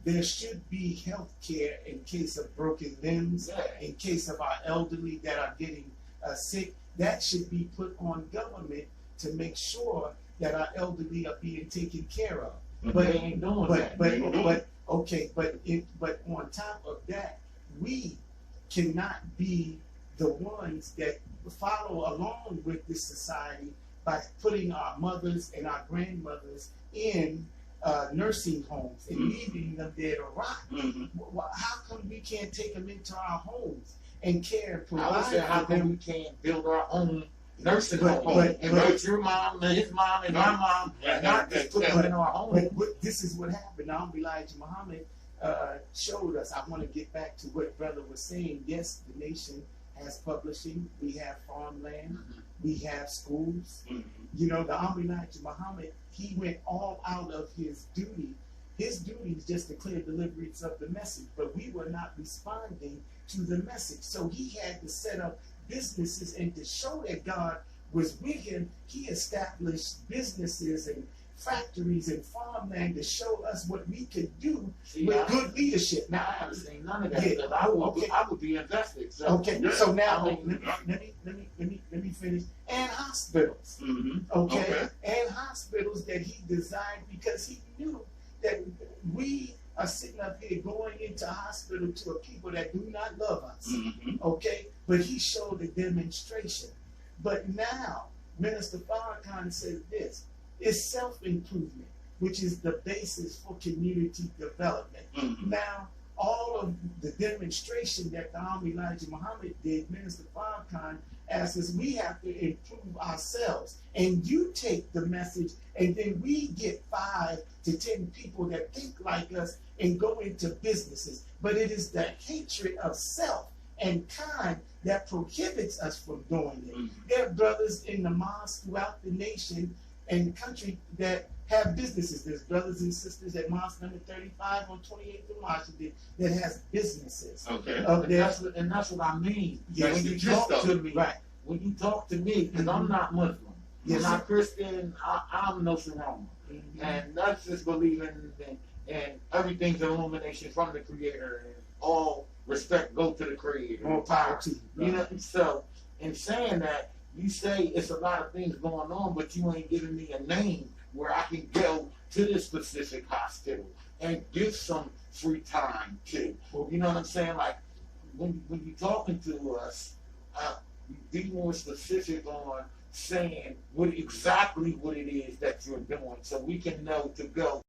A: there should be health care in case of broken limbs, in case of our elderly that are getting sick. That should be put on government to make sure that our elderly are being taken care of.
D: But they ain't doing that.
A: But on top of that, we cannot be the ones that follow along with this society by putting our mothers and our grandmothers in nursing homes and leaving them there to rot. How come we can't take them into our homes and care and provide?
D: I would say, how come we can't build our own nursing home and put your mom and his mom and my mom, and not just put them in our home?
A: But this is what happened. Now, Elijah Muhammad showed us. I want to get back to what brother was saying. Yes, the nation has publishing. We have farmland. We have schools. You know, the Elijah Muhammad, he went all out of his duty. His duty is just to clear deliverance of the message, but we were not responding to the message. So he had to set up businesses, and to show that God was with him, he established businesses and factories and farmland to show us what we could do with good leadership.
D: Now, I haven't seen none of that, because I would be invested. So,
A: so now let me finish. And hospitals, and hospitals that he designed because he knew that we are sitting up here going into hospital to a people that do not love us, but he showed a demonstration. But now, Minister Farrakhan says this, it's self-improvement, which is the basis for community development. Now, all of the demonstration that the Elijah Muhammad did, Minister Farrakhan asks us, we have to improve ourselves. And you take the message, and then we get 5 to 10 people that think like us and go into businesses. But it is the hatred of self and kind that prohibits us from doing it. There are brothers in the mosque throughout the nation and country that have businesses. There's brothers and sisters at mosque number 35 on 28th in Washington that has businesses.
D: And that's what I mean.
A: Yes,
D: when you talk to me, when you talk to me, because I'm not Muslim, I'm not Christian, I'm Nsoromma. And that's just believing and everything's an illumination from the Creator, and all respect go to the Creator.
A: More power to you.
D: You know, so in saying that, you say it's a lot of things going on, but you ain't giving me a name where I can go to this specific hospital and give some free time to. You know what I'm saying? Like, when you're talking to us, be more specific on saying exactly what it is that you're doing, so we can know to go